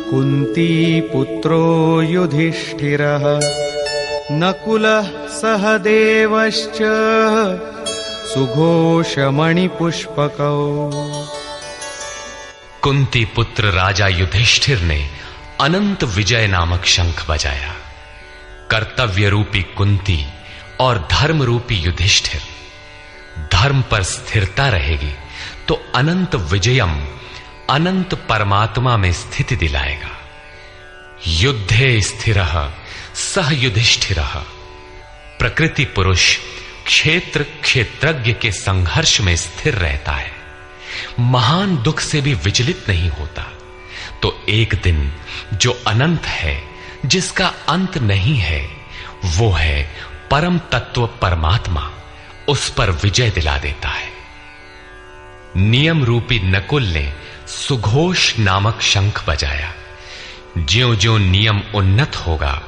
Speaker 4: कुंती पुत्रो युधिष्ठिरः नकुलः सहदेवश्च सुघोषमणिपुष्पकौ।
Speaker 1: कुंती पुत्र राजा युधिष्ठिर ने अनंत विजय नामक शंख बजाया। कर्तव्य रूपी कुंती और धर्म रूपी युधिष्ठिर। धर्म पर स्थिरता रहेगी तो अनंत विजयम, अनंत परमात्मा में स्थिति दिलाएगा। युद्धे स्थिरः सह युधिष्ठिरः। प्रकृति पुरुष क्षेत्र क्षेत्रज्ञ के संघर्ष में स्थिर रहता है, महान दुख से भी विचलित नहीं होता। तो एक दिन जो अनंत है, जिसका अंत नहीं है, वो है परम तत्व परमात्मा, उस पर विजय दिला देता है। नियम रूपी नकुल ने सुघोष नामक शंख बजाया। ज्यों ज्यों नियम उन्नत होगा,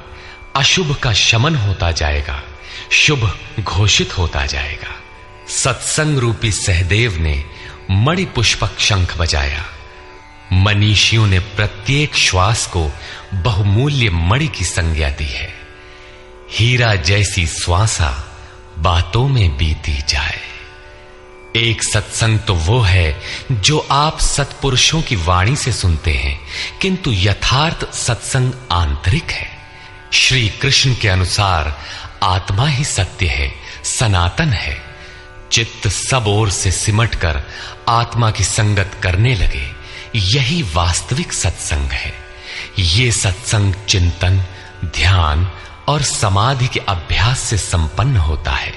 Speaker 1: अशुभ का शमन होता जाएगा, शुभ घोषित होता जाएगा। सत्संग रूपी सहदेव ने मणिपुष्पक शंख बजाया। मनीषियों ने प्रत्येक श्वास को बहुमूल्य मणि की संज्ञा दी है। हीरा जैसी श्वासा बातों में बीती जाए। एक सत्संग तो वो है जो आप सत्पुरुषों की वाणी से सुनते हैं, किंतु यथार्थ सत्संग आंतरिक है। श्री कृष्ण के अनुसार आत्मा ही सत्य है, सनातन है। चित्त सब ओर से सिमटकर आत्मा की संगत करने लगे, यही वास्तविक सत्संग है। ये सत्संग चिंतन, ध्यान और समाधि के अभ्यास से संपन्न होता है।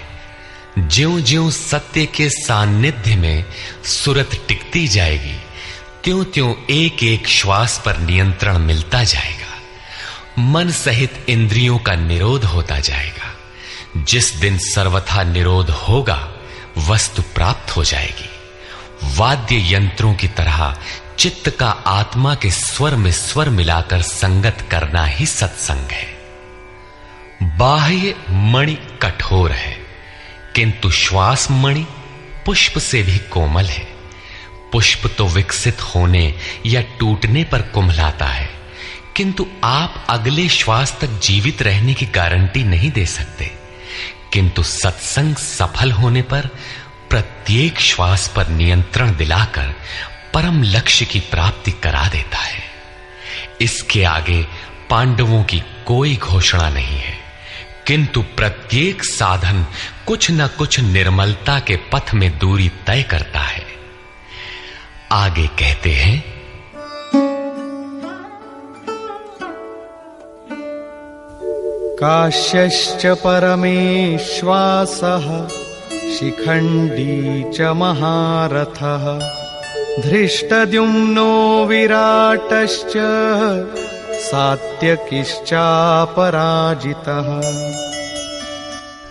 Speaker 1: ज्यों ज्यों सत्य के सान्निध्य में सुरत टिकती जाएगी, त्यों त्यों एक एक श्वास पर नियंत्रण मिलता जाएगा। मन सहित इंद्रियों का निरोध होता जाएगा। जिस दिन सर्वथा निरोध होगा, वस्तु प्राप्त हो जाएगी। वाद्य यंत्रों की तरह चित्त का आत्मा के स्वर में स्वर मिलाकर संगत करना ही सत्संग है। बाह्य मणि कठोर है, किंतु श्वास मणि पुष्प से भी कोमल है। पुष्प तो विकसित होने या टूटने पर कुम्हलाता है, किंतु आप अगले श्वास तक जीवित रहने की गारंटी नहीं दे सकते। किंतु सत्संग सफल होने पर प्रत्येक श्वास पर नियंत्रण दिलाकर परम लक्ष्य की प्राप्ति करा देता है। इसके आगे पांडवों की कोई घोषणा नहीं है, किंतु प्रत्येक साधन कुछ न कुछ निर्मलता के पथ में दूरी तय करता है। आगे कहते हैं,
Speaker 4: काश्यश्च परमेश्वासः शिखण्डी च महारथः धृष्टद्युम्नो विराटश्च सात्यकिश्चापराजितः।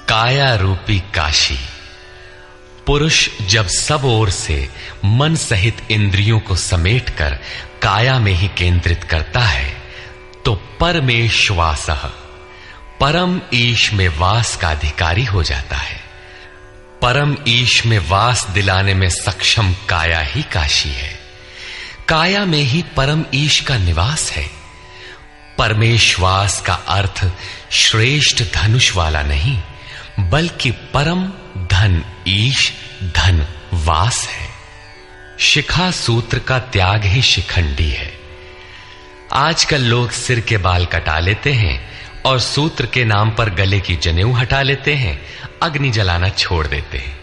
Speaker 1: काया रूपी काशी। पुरुष जब सब ओर से मन सहित इंद्रियों को समेटकर काया में ही केंद्रित करता है, तो परमेश्वासः, परम ईश में वास का अधिकारी हो जाता है। परम ईश में वास दिलाने में सक्षम काया ही काशी है। काया में ही परम ईश का निवास है। परमेश्वास का अर्थ श्रेष्ठ धनुष वाला नहीं, बल्कि परम धन ईश धन वास है। शिखा सूत्र का त्याग ही शिखंडी है। आजकल लोग सिर के बाल कटा लेते हैं और सूत्र के नाम पर गले की जनेऊ हटा लेते हैं, अग्नि जलाना छोड़ देते हैं।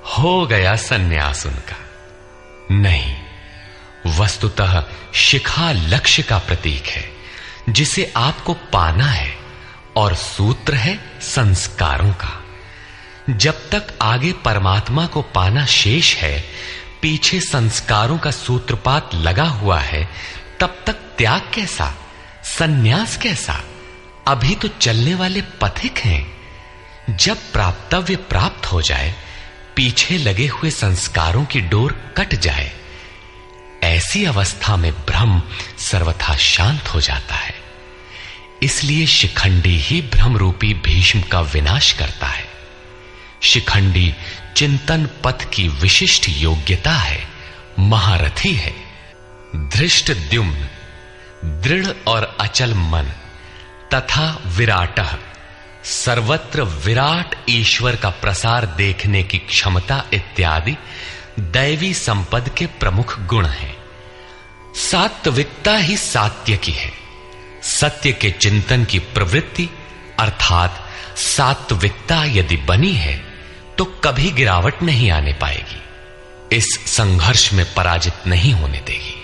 Speaker 1: हो गया सन्यास उनका। नहीं, वस्तुतः शिखा लक्ष्य का प्रतीक है जिसे आपको पाना है, और सूत्र है संस्कारों का। जब तक आगे परमात्मा को पाना शेष है, पीछे संस्कारों का सूत्रपात लगा हुआ है, तब तक त्याग कैसा, सन्यास कैसा? अभी तो चलने वाले पथिक हैं। जब प्राप्तव्य प्राप्त हो जाए, पीछे लगे हुए संस्कारों की डोर कट जाए, ऐसी अवस्था में ब्रह्म सर्वथा शांत हो जाता है। इसलिए शिखंडी ही ब्रह्म रूपी भीष्म का विनाश करता है। शिखंडी चिंतन पथ की विशिष्ट योग्यता है, महारथी है। धृष्टद्युम्न दृढ़ और अचल मन तथा विराटः सर्वत्र विराट ईश्वर का प्रसार देखने की क्षमता इत्यादि दैवी संपद के प्रमुख गुण हैं। सात्विकता ही सात्य की है। सत्य के चिंतन की प्रवृत्ति अर्थात सात्विकता यदि बनी है तो कभी गिरावट नहीं आने पाएगी, इस संघर्ष में पराजित नहीं होने देगी।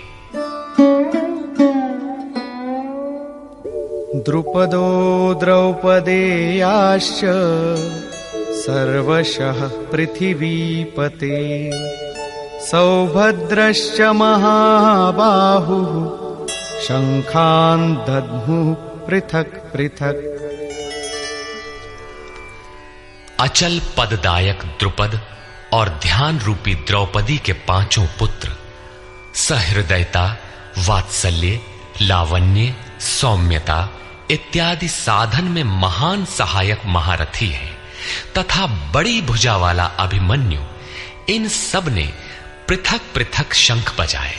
Speaker 4: द्रुपदो द्रौपदेयाश्च सर्वशः पृथिवीपते सौभद्रश्च महाबाहुः शंखान् दद्मुः पृथक् पृथक्।
Speaker 1: अचल पददायक द्रुपद और ध्यान रूपी द्रौपदी के पांचों पुत्र सहृदयता, वात्सल्य, लावण्य, सौम्यता इत्यादि साधन में महान सहायक महारथी हैं तथा बड़ी भुजा वाला अभिमन्यु, इन सब ने पृथक पृथक शंख बजाए।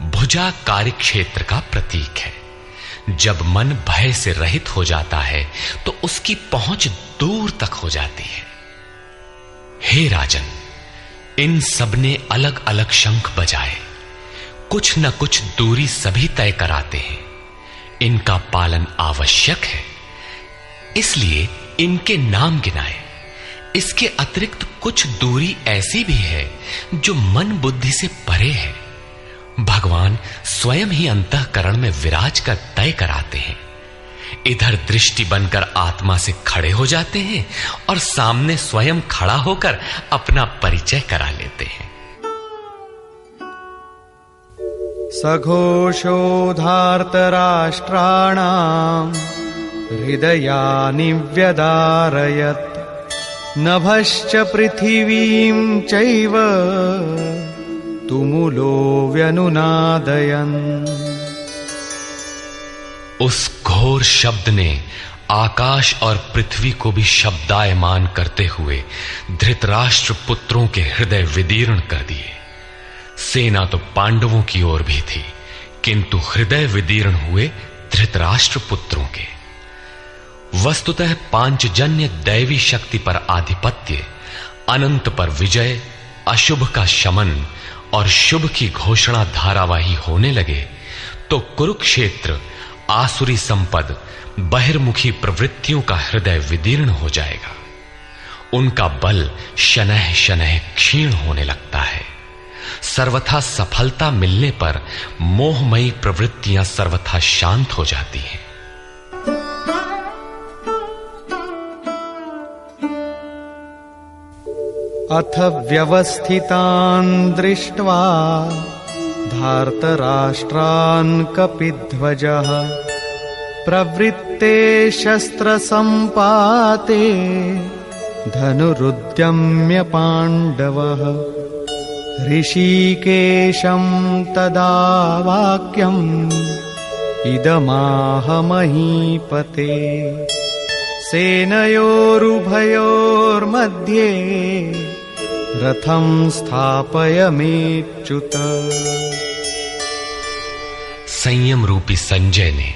Speaker 1: भुजा कार्यक्षेत्र का प्रतीक है। जब मन भय से रहित हो जाता है तो उसकी पहुंच दूर तक हो जाती है। हे राजन, इन सब ने अलग अलग शंख बजाए। कुछ न कुछ दूरी सभी तय कराते हैं। इनका पालन आवश्यक है, इसलिए इनके नाम गिनाए। इसके अतिरिक्त कुछ दूरी ऐसी भी है जो मन बुद्धि से परे है। भगवान स्वयं ही अंतःकरण में विराज कर तय कराते हैं। इधर दृष्टि बनकर आत्मा से खड़े हो जाते हैं और सामने स्वयं खड़ा होकर अपना परिचय करा लेते हैं।
Speaker 4: सघोषोधार्तराष्ट्राणाम् हृदयानि व्यदारयत् नभश्च पृथिवीं चैव तुमुलो व्यनुनादयन्।
Speaker 1: उस घोर शब्द ने आकाश और पृथ्वी को भी शब्दायमान करते हुए धृतराष्ट्र पुत्रों के हृदय विदीर्ण कर दिए। सेना तो पांडवों की ओर भी थी, किंतु हृदय विदीर्ण हुए धृतराष्ट्र पुत्रों के। वस्तुतः पांचजन्य दैवी शक्ति पर आधिपत्य, अनंत पर विजय, अशुभ का शमन और शुभ की घोषणा धारावाही होने लगे तो कुरुक्षेत्र आसुरी संपद, बहिर्मुखी प्रवृत्तियों का हृदय विदीर्ण हो जाएगा। उनका बल शनैः शनैः क्षीण होने लगता है। सर्वथा सफलता मिलने पर मोहमयी प्रवृत्तियां सर्वथा शांत हो जाती हैं।
Speaker 4: अथ व्यवस्थितान् दृष्ट्वा धार्तराष्ट्रान् कपिध्वजः प्रवृत्ते शस्त्रसम्पाते धनुरुद्यम्य पाण्डवः ऋषिकेशं तदा वाक्यम् इदमाह महीपते सेनयोरुभयोर्मध्ये रथं स्थापयमेच्युत।
Speaker 1: संयम रूपी संजय ने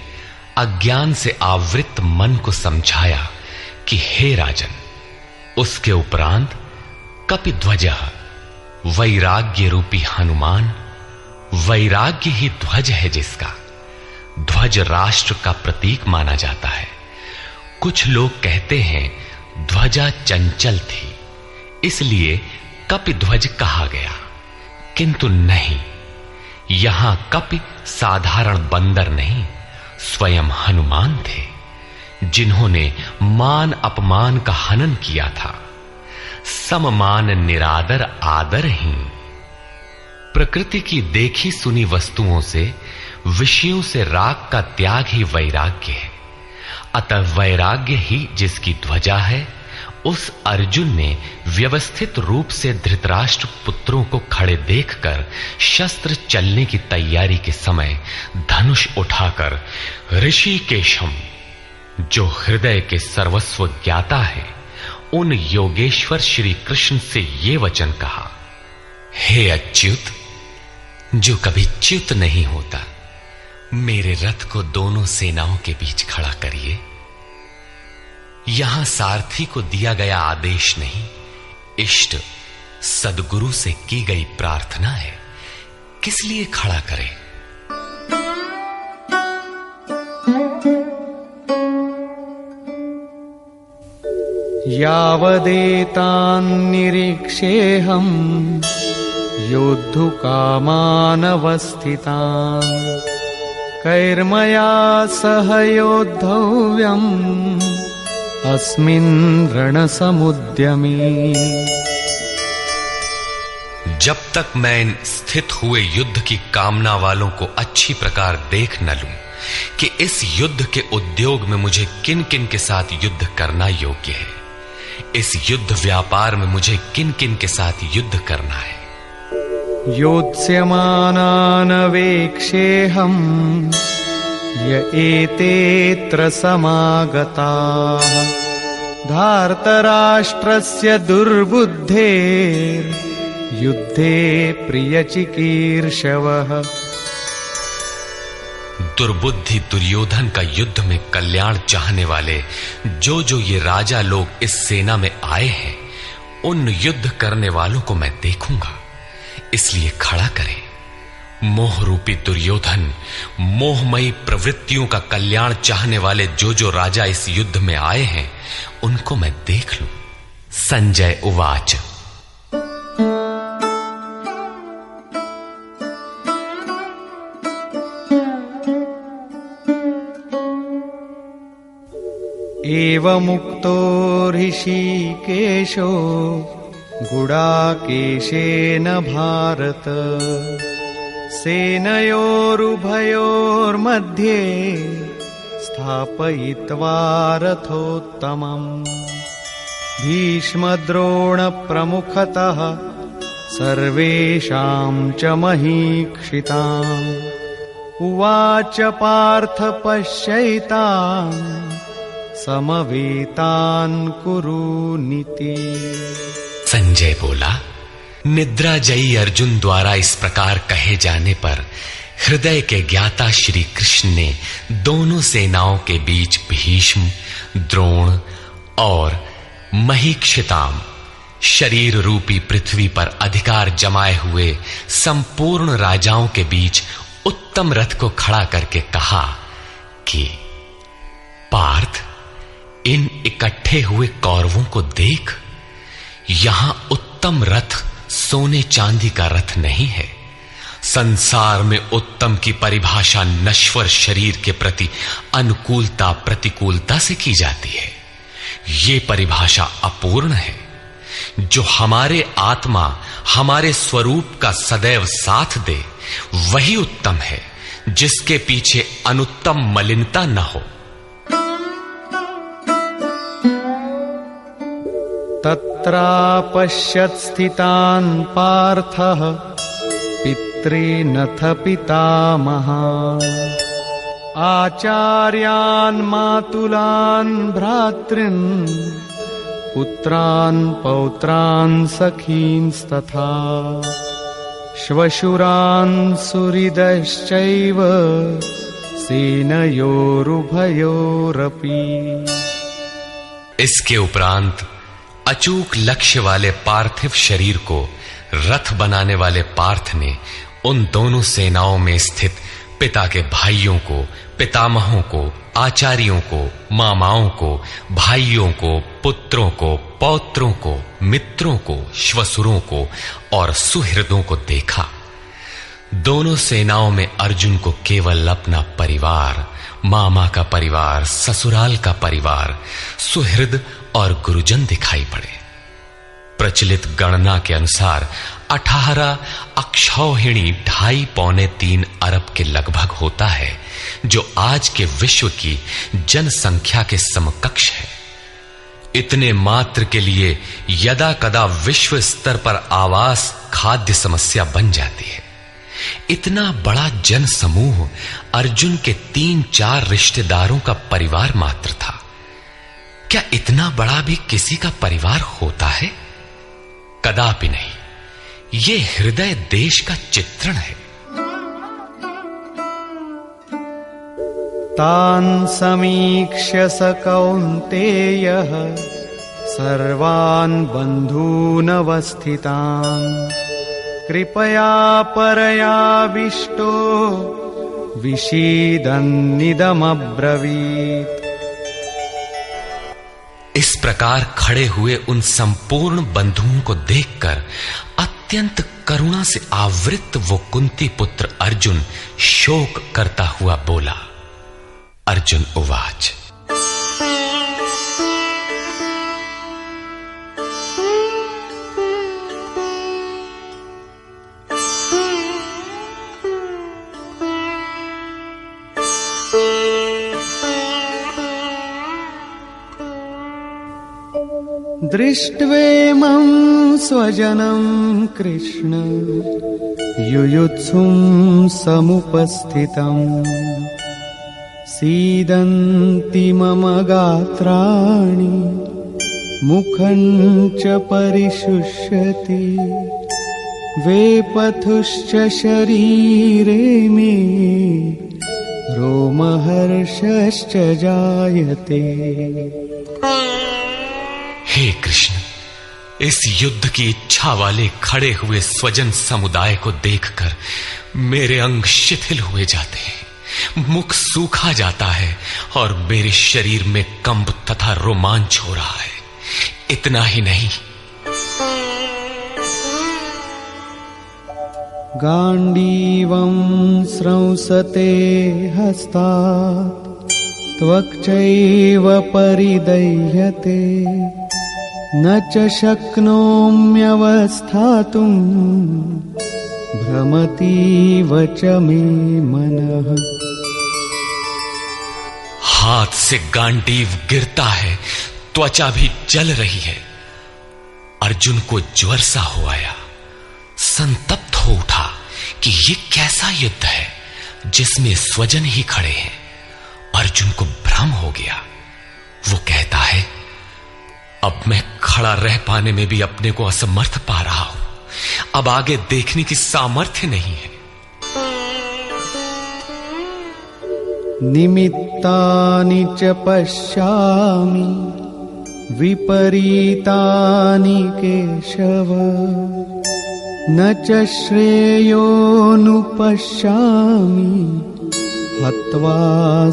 Speaker 1: अज्ञान से आवृत मन को समझाया कि हे राजन, उसके उपरांत कपिध्वजः वैराग्य रूपी हनुमान, वैराग्य ही ध्वज है जिसका। ध्वज राष्ट्र का प्रतीक माना जाता है कुछ लोग कहते हैं ध्वजा चंचल थी, इसलिए कपिध्वज कहा गया, किंतु नहीं, यहां कपि साधारण बंदर नहीं, स्वयं हनुमान थे, जिन्होंने मान अपमान का हनन किया था। सममान निरादर आदरहीन। प्रकृति की देखी सुनी वस्तुओं से, विषयों से राग का त्याग ही वैराग्य है। अतः वैराग्य ही जिसकी ध्वजा है, उस अर्जुन ने व्यवस्थित रूप से धृतराष्ट्र पुत्रों को खड़े देखकर शस्त्र चलने की तैयारी के समय धनुष उठाकर ऋषिकेशम, जो हृदय के सर्वस्व ज्ञाता है, उन योगेश्वर श्री कृष्ण से ये वचन कहा, हे अच्युत, जो कभी च्युत नहीं होता, मेरे रथ को दोनों सेनाओं के बीच खड़ा करिए। यहां सारथी को दिया गया आदेश नहीं, इष्ट सदगुरु से की गई प्रार्थना है, किस लिए खड़ा करें?
Speaker 4: यावदेतान् निरीक्षेऽहम् योद्धुकामानवस्थितान् कैर्मया सह योद्धव्यम् अस्मिन् रणसमुद्यमे।
Speaker 1: जब तक मैं इन स्थित हुए युद्ध की कामना वालों को अच्छी प्रकार देख न लूं कि इस युद्ध के उद्योग में मुझे किन किन के साथ युद्ध करना योग्य है, इस युद्ध व्यापार में मुझे किन किन के साथ युद्ध करना है।
Speaker 4: योत्स्यमानानवेक्षेऽहम् य एतेऽत्र समागताः धार्तराष्ट्रस्य दुर्बुद्धेर्युद्धे प्रियचिकीर्षवः।
Speaker 1: दुर्बुद्धि दुर्योधन का युद्ध में कल्याण चाहने वाले जो जो ये राजा लोग इस सेना में आए हैं, उन युद्ध करने वालों को मैं देखूंगा, इसलिए खड़ा करें। मोह रूपी दुर्योधन, मोहमयी प्रवृत्तियों का कल्याण चाहने वाले जो जो राजा इस युद्ध में आए हैं, उनको मैं देख लूं। संजय उवाच।
Speaker 4: एवमुक्तो ऋषिकेशो गुडाकेशेन भारत सेनयोरुभयोर्मध्ये स्थापयित्वा रथोत्तमम् भीष्मद्रोणप्रमुखतः सर्वेषां च महीक्षिताम् उवाच पार्थ पश्यैतान् समवेतान् कुरुनीति।
Speaker 1: संजय बोला, निद्राजयी अर्जुन द्वारा इस प्रकार कहे जाने पर हृदय के ज्ञाता श्री कृष्ण ने दोनों सेनाओं के बीच भीष्म, द्रोण और महीक्षिताम शरीर रूपी पृथ्वी पर अधिकार जमाए हुए संपूर्ण राजाओं के बीच उत्तम रथ को खड़ा करके कहा कि पार्थ, इन इकट्ठे हुए कौरवों को देख, यहां उत्तम रथ सोने चांदी का रथ नहीं है। संसार में उत्तम की परिभाषा नश्वर शरीर के प्रति अनुकूलता प्रतिकूलता से की जाती है। ये परिभाषा अपूर्ण है। जो हमारे आत्मा, हमारे स्वरूप का सदैव साथ दे, वही उत्तम है, जिसके पीछे अनुत्तम मलिनता न हो।
Speaker 4: तत्रापश्यत् स्थितान् पार्थः पितॄनथ पितामहान् आचार्यान् मातुलान् भ्रातॄन् पुत्रान् पौत्रान् सखींस्तथा श्वशुरान् सुहृदश्चैव सेनयोरुभयोरपि।
Speaker 1: इसके उपरांत अचूक लक्ष्य वाले पार्थिव शरीर को रथ बनाने वाले पार्थ ने उन दोनों सेनाओं में स्थित पिता के भाइयों को, पितामहों को, आचार्यों को, मामाओं को, भाइयों को, पुत्रों को, पौत्रों को, मित्रों को, श्वसुरों को और सुहृदों को देखा। दोनों सेनाओं में अर्जुन को केवल अपना परिवार, मामा का परिवार, ससुराल का परिवार, सुहृद और गुरुजन दिखाई पड़े। प्रचलित गणना के अनुसार 18 अक्षौहिणी 2.5-3 अरब के लगभग होता है, जो आज के विश्व की जनसंख्या के समकक्ष है। इतने मात्र के लिए यदा कदा विश्व स्तर पर आवास, खाद्य समस्या बन जाती है। इतना बड़ा जन समूह अर्जुन के 3-4 रिश्तेदारों का परिवार मात्र था। क्या इतना बड़ा भी किसी का परिवार होता है? कदापि नहीं। यह हृदय देश का चित्रण है।
Speaker 4: तान् समीक्ष्य स कौन्तेयः सर्वान् बन्धूनवस्थितान् कृपया परयाविष्टो विषीदन्निदमब्रवीत्।
Speaker 1: इस प्रकार खड़े हुए उन संपूर्ण बंधुओं को देखकर अत्यंत करुणा से आवृत वो कुंती पुत्र अर्जुन शोक करता हुआ बोला। अर्जुन उवाच।
Speaker 4: दृष्ट्वेमं स्वजनं कृष्ण युयुत्सुं समुपस्थितं सीदन्ति मम गात्राणि मुखं च परिशुष्यति वेपथुश्च शरीरे मे रोमहर्षश्च जायते।
Speaker 1: हे कृष्ण, इस युद्ध की इच्छा वाले खड़े हुए स्वजन समुदाय को देखकर मेरे अंग शिथिल हुए जाते हैं, मुख सूखा जाता है और मेरे शरीर में कंप तथा रोमांच हो रहा है। इतना ही नहीं,
Speaker 4: गांडीवं स्रंसते हस्तात् त्वक्चैव परिदह्यते न च शक्नोम्यवस्थातुं भ्रमतीव च मे मनः।
Speaker 1: हाथ से गांडीव गिरता है, त्वचा भी जल रही है। अर्जुन को ज्वर सा हो आया, संतप्त हो उठा कि ये कैसा युद्ध है जिसमें स्वजन ही खड़े हैं। अर्जुन को भ्रम हो गया। वो कहता है, अब मैं खड़ा रह पाने में भी अपने को असमर्थ पा रहा हूं। अब आगे देखने की सामर्थ्य नहीं है।
Speaker 4: निमित्तानि च पश्यामि विपरीतानि केशव न च श्रेयोनुपश्यामि हत्वा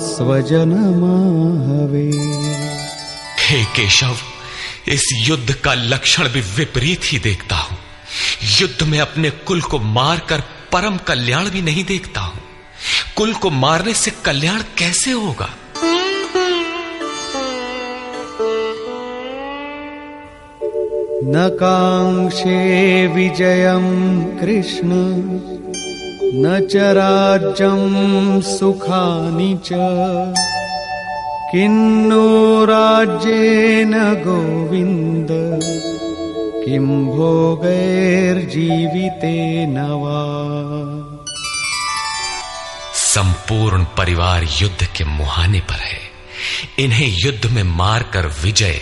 Speaker 4: स्वजनमाहवे।
Speaker 1: हे केशव, इस युद्ध का लक्षण भी विपरीत ही देखता हूं। युद्ध में अपने कुल को मारकर परम कल्याण भी नहीं देखता हूं। कुल को मारने से कल्याण कैसे होगा?
Speaker 4: न कांक्षे विजयं कृष्ण न च राज्यं सुखानि च किन्नो राज्येन गोविन्द किं भोगैर्जीवितेन वा।
Speaker 1: संपूर्ण परिवार युद्ध के मुहाने पर है। इन्हें युद्ध में मारकर विजय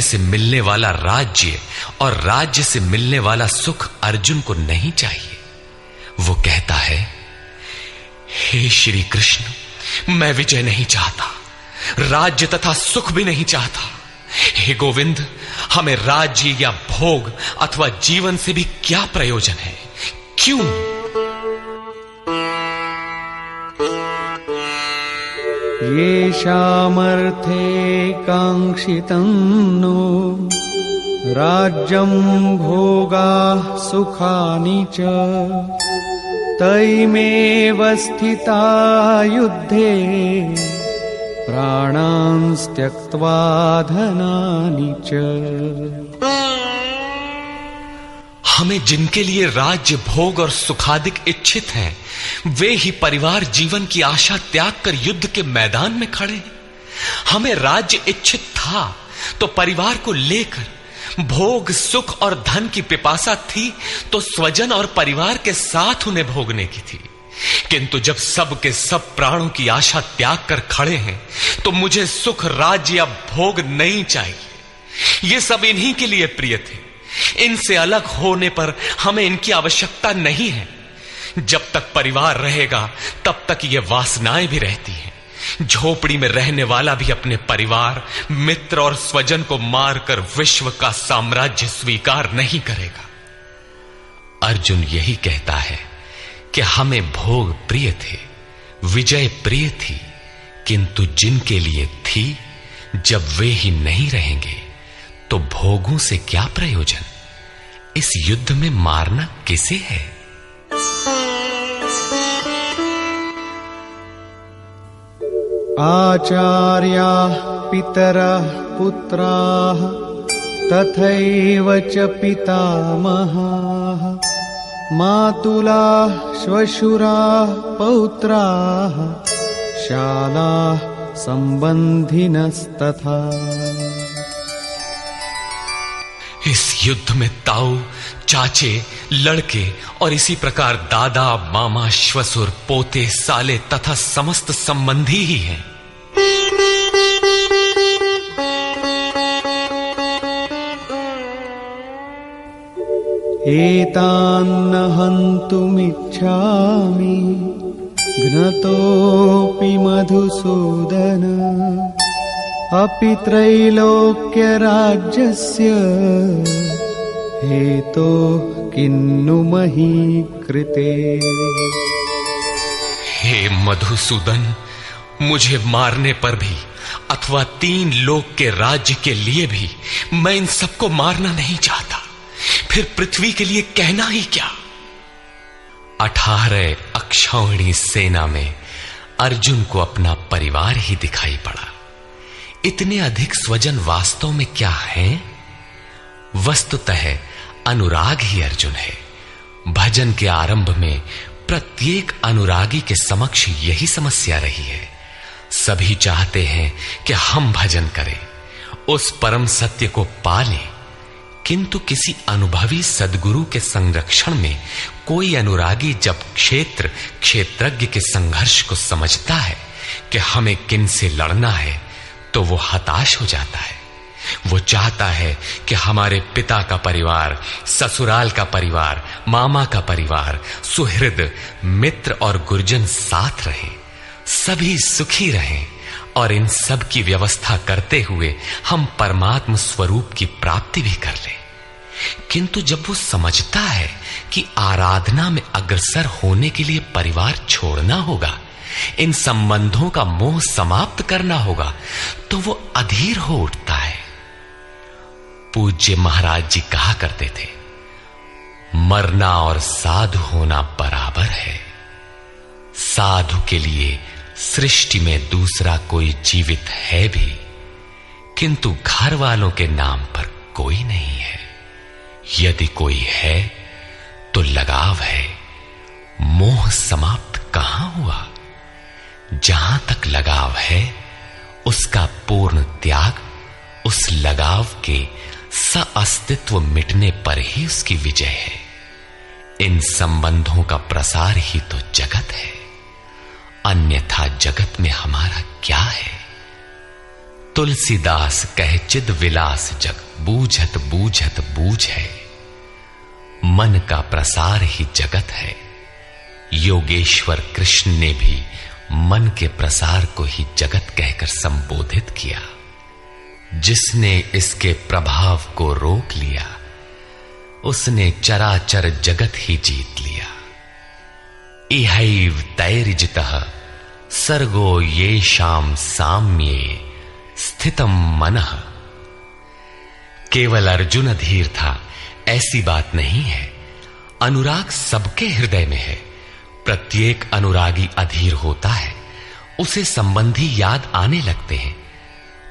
Speaker 1: से मिलने वाला राज्य और राज्य से मिलने वाला सुख अर्जुन को नहीं चाहिए। वो कहता है, हे श्री कृष्ण, मैं विजय नहीं चाहता, राज्य तथा सुख भी नहीं चाहता। हे गोविंद, हमें राज्य या भोग अथवा जीवन से भी क्या प्रयोजन है? क्यों?
Speaker 4: येषामर्थे काङ्क्षितं नो राज्यं भोगाः सुखानि च तैमेव स्थिता युद्धे प्राणांस् त्यक्त्वा धनानि च।
Speaker 1: हमें जिनके लिए राज्य भोग और सुखादिक इच्छित हैं, वे ही परिवार जीवन की आशा त्याग कर युद्ध के मैदान में खड़े हैं। हमें राज्य इच्छित था तो परिवार को लेकर, भोग सुख और धन की पिपासा थी तो स्वजन और परिवार के साथ उन्हें भोगने की थी। किंतु जब सब के सब प्राणों की आशा त्याग कर खड़े हैं तो मुझे सुख राज्य या भोग नहीं चाहिए। ये सब इन्हीं के लिए प्रिय थे। इनसे अलग होने पर हमें इनकी आवश्यकता नहीं है। जब तक परिवार रहेगा तब तक ये वासनाएं भी रहती हैं। झोपड़ी में रहने वाला भी अपने परिवार, मित्र और स्वजन को मारकर विश्व का साम्राज्य स्वीकार नहीं करेगा। अर्जुन यही कहता है कि हमें भोग प्रिय थे, विजय प्रिय थी, किंतु जिनके लिए थी जब वे ही नहीं रहेंगे तो भोगों से क्या प्रयोजन। इस युद्ध में मारना किसे है।
Speaker 4: आचार्याः पितरः पुत्राः तथैव च पितामहाः मातुलाः श्वशुराः पौत्राः शालाः संबंधिनस्तथा।
Speaker 1: इस युद्ध में ताऊ, चाचे, लड़के और इसी प्रकार दादा, मामा, श्वसुर, पोते, साले तथा समस्त संबंधी ही हैं।
Speaker 4: एतान्न हन्तुमिच्छामि घ्नतोऽपि मधुसूदन अपि त्रैलोक्यराज्यस्य हेतो किन्नु मही कृते।
Speaker 1: हे मधुसूदन, मुझे मारने पर भी अथवा 3 लोक के राज्य के लिए भी मैं इन सबको मारना नहीं चाहता। फिर पृथ्वी के लिए कहना ही क्या। 18 अक्षौहिणी सेना में अर्जुन को अपना परिवार ही दिखाई पड़ा। इतने अधिक स्वजन वास्तव में क्या हैं? वस्तुतः अनुराग ही अर्जुन है। भजन के आरंभ में प्रत्येक अनुरागी के समक्ष यही समस्या रही है। सभी चाहते हैं कि हम भजन करें, उस परम सत्य को पालें, किंतु किसी अनुभवी सद्गुरु के संरक्षण में कोई अनुरागी जब क्षेत्रज्ञ के संघर्ष को समझता है कि हमें किन से लड़ना है तो वो हताश हो जाता है। वो चाहता है कि हमारे पिता का परिवार, ससुराल का परिवार, मामा का परिवार, सुहृद, मित्र और गुरुजन साथ रहें, सभी सुखी रहें और इन सब की व्यवस्था करते हुए हम परमात्म स्वरूप की प्राप्ति भी कर लें। किंतु जब वो समझता है कि आराधना में अग्रसर होने के लिए परिवार छोड़ना होगा, इन संबंधों का मोह समाप्त करना होगा, तो वो अधीर हो उठता है। पूज्य महाराज जी कहा करते थे, मरना और साधु होना बराबर है। साधु के लिए सृष्टि में दूसरा कोई जीवित है भी, किंतु घर वालों के नाम पर कोई नहीं है। यदि कोई है तो लगाव है, मोह समाप्त कहां हुआ। जहां तक लगाव है उसका पूर्ण त्याग, उस लगाव के अस्तित्व मिटने पर ही उसकी विजय है। इन संबंधों का प्रसार ही तो जगत है, अन्यथा जगत में हमारा क्या है। तुलसीदास कहे चिद विलास जग, बूझत बूझत बूझ है। मन का प्रसार ही जगत है। योगेश्वर कृष्ण ने भी मन के प्रसार को ही जगत कहकर संबोधित किया। जिसने इसके प्रभाव को रोक लिया, उसने चराचर जगत ही जीत लिया। इहैव तैर्जितः सर्गो येषां साम्ये स्थितम मनः। केवल अर्जुन अधीर था ऐसी बात नहीं है। अनुराग सबके हृदय में है। प्रत्येक अनुरागी अधीर होता है, उसे संबंधी याद आने लगते हैं।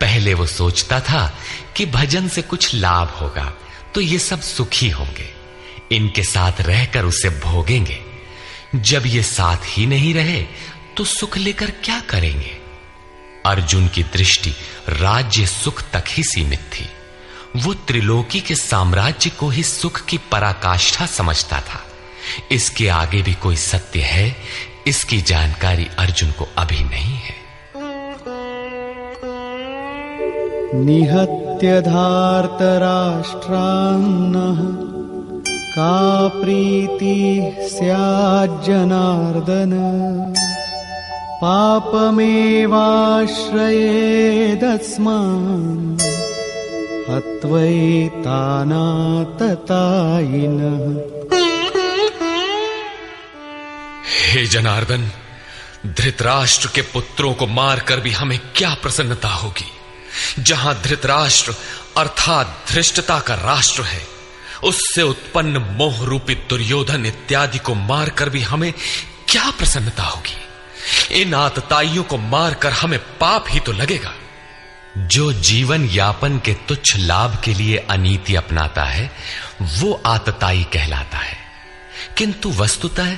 Speaker 1: पहले वो सोचता था कि भजन से कुछ लाभ होगा तो ये सब सुखी होंगे, इनके साथ रहकर उसे भोगेंगे। जब ये साथ ही नहीं रहे तो सुख लेकर क्या करेंगे। अर्जुन की दृष्टि राज्य सुख तक ही सीमित थी। वो त्रिलोकी के साम्राज्य को ही सुख की पराकाष्ठा समझता था। इसके आगे भी कोई सत्य है, इसकी जानकारी अर्जुन को अभी नहीं है।
Speaker 4: निहत्य धार्तराष्ट्रान्नः का प्रीति स्याज्जनार्दन पापमेवाश्रयेदस्मान् हत्वैतानाततायिनः।
Speaker 1: हे जनार्दन, धृतराष्ट्र के पुत्रों को मारकर भी हमें क्या प्रसन्नता होगी। जहां धृतराष्ट्र अर्थात धृष्टता का राष्ट्र है, उससे उत्पन्न मोह रूपी दुर्योधन इत्यादि को मारकर भी हमें क्या प्रसन्नता होगी। इन आतताइयों को मारकर हमें पाप ही तो लगेगा। जो जीवन यापन के तुच्छ लाभ के लिए अनीति अपनाता है वो आतताई कहलाता है, किंतु वस्तुतः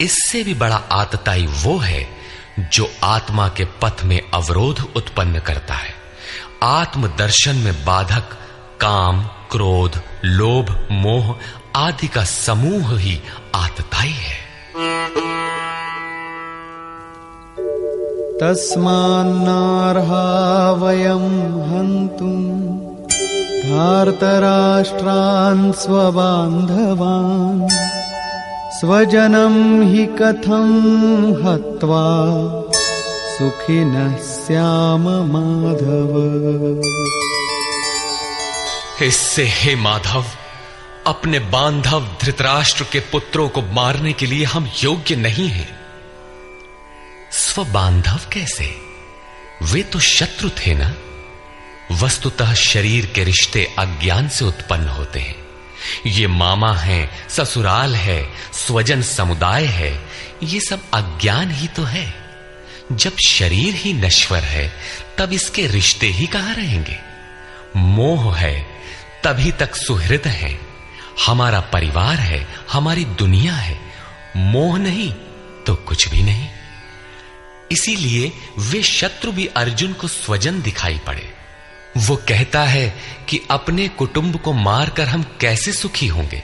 Speaker 1: इससे भी बड़ा आतताई वो है जो आत्मा के पथ में अवरोध उत्पन्न करता है। आत्मदर्शन में बाधक काम, क्रोध, लोभ, मोह आदि का समूह ही आतताई है।
Speaker 4: तस्मान्नार्हा वयं हन्तुं धार्तराष्ट्रान् स्वबान्धवान् स्वजनं हि कथं हत्वा सुखिनः स्याम माधव।
Speaker 1: इससे हे माधव, अपने बांधव धृतराष्ट्र के पुत्रों को मारने के लिए हम योग्य नहीं हैं। स्वबांधव कैसे? वे तो शत्रु थे ना। वस्तुतः शरीर के रिश्ते अज्ञान से उत्पन्न होते हैं। ये मामा है, ससुराल है, स्वजन समुदाय है, ये सब अज्ञान ही तो है। जब शरीर ही नश्वर है तब इसके रिश्ते ही कहां रहेंगे। मोह है तभी तक सुहृद है, हमारा परिवार है, हमारी दुनिया है। मोह नहीं तो कुछ भी नहीं। इसीलिए वे शत्रु भी अर्जुन को स्वजन दिखाई पड़े। वो कहता है कि अपने कुटुंब को मारकर हम कैसे सुखी होंगे।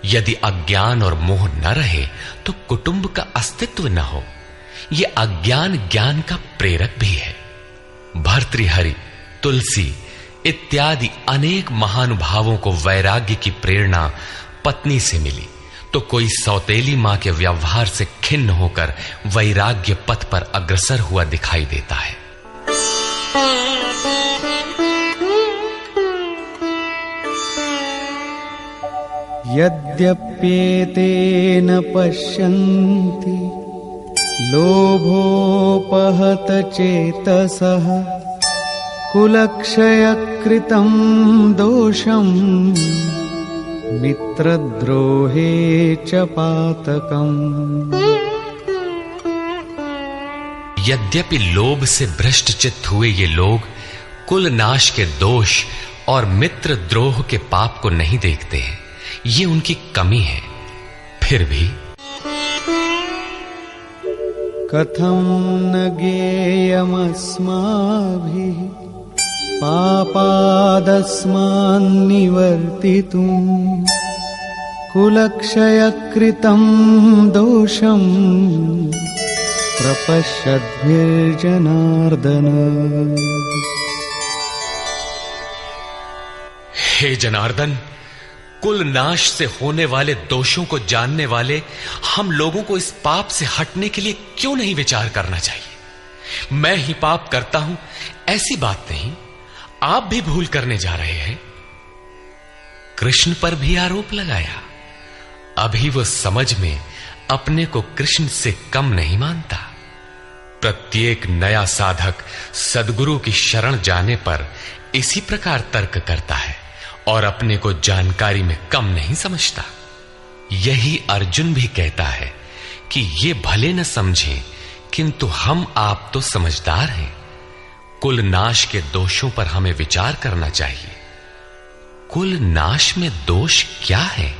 Speaker 1: यदि अज्ञान और मोह न रहे तो कुटुंब का अस्तित्व न हो। यह अज्ञान ज्ञान का प्रेरक भी है। भर्तृहरि, तुलसी इत्यादि अनेक महानुभावों को वैराग्य की प्रेरणा पत्नी से मिली, तो कोई सौतेली मां के व्यवहार से खिन्न होकर वैराग्य पथ पर अग्रसर हुआ दिखाई देता है।
Speaker 4: यद्यप्येतेन पश्यन्ति लोभोपहत चेतसः कुलक्षयकृतं दोषं मित्रद्रोहे च पातकम्।
Speaker 1: यद्यपि लोभ से भ्रष्ट चित्त हुए ये लोग कुल नाश के दोष और मित्र द्रोह के पाप को नहीं देखते हैं, ये उनकी कमी है। फिर भी
Speaker 4: कथं न ज्ञेयमस्माभिः पापादस्मान्निवर्तितुं कुलक्षयकृतं दोषं प्रपश्यद्भिर्जनार्दन।
Speaker 1: हे जनार्दन, कुल नाश से होने वाले दोषों को जानने वाले हम लोगों को इस पाप से हटने के लिए क्यों नहीं विचार करना चाहिए। मैं ही पाप करता हूं ऐसी बात नहीं, आप भी भूल करने जा रहे हैं। कृष्ण पर भी आरोप लगाया। अभी वो समझ में अपने को कृष्ण से कम नहीं मानता। प्रत्येक नया साधक सद्गुरु की शरण जाने पर इसी प्रकार तर्क करता है और अपने को जानकारी में कम नहीं समझता। यही अर्जुन भी कहता है कि ये भले न समझें, किंतु हम आप तो समझदार हैं। कुल नाश के दोषों पर हमें विचार करना चाहिए। कुल नाश में दोष क्या है?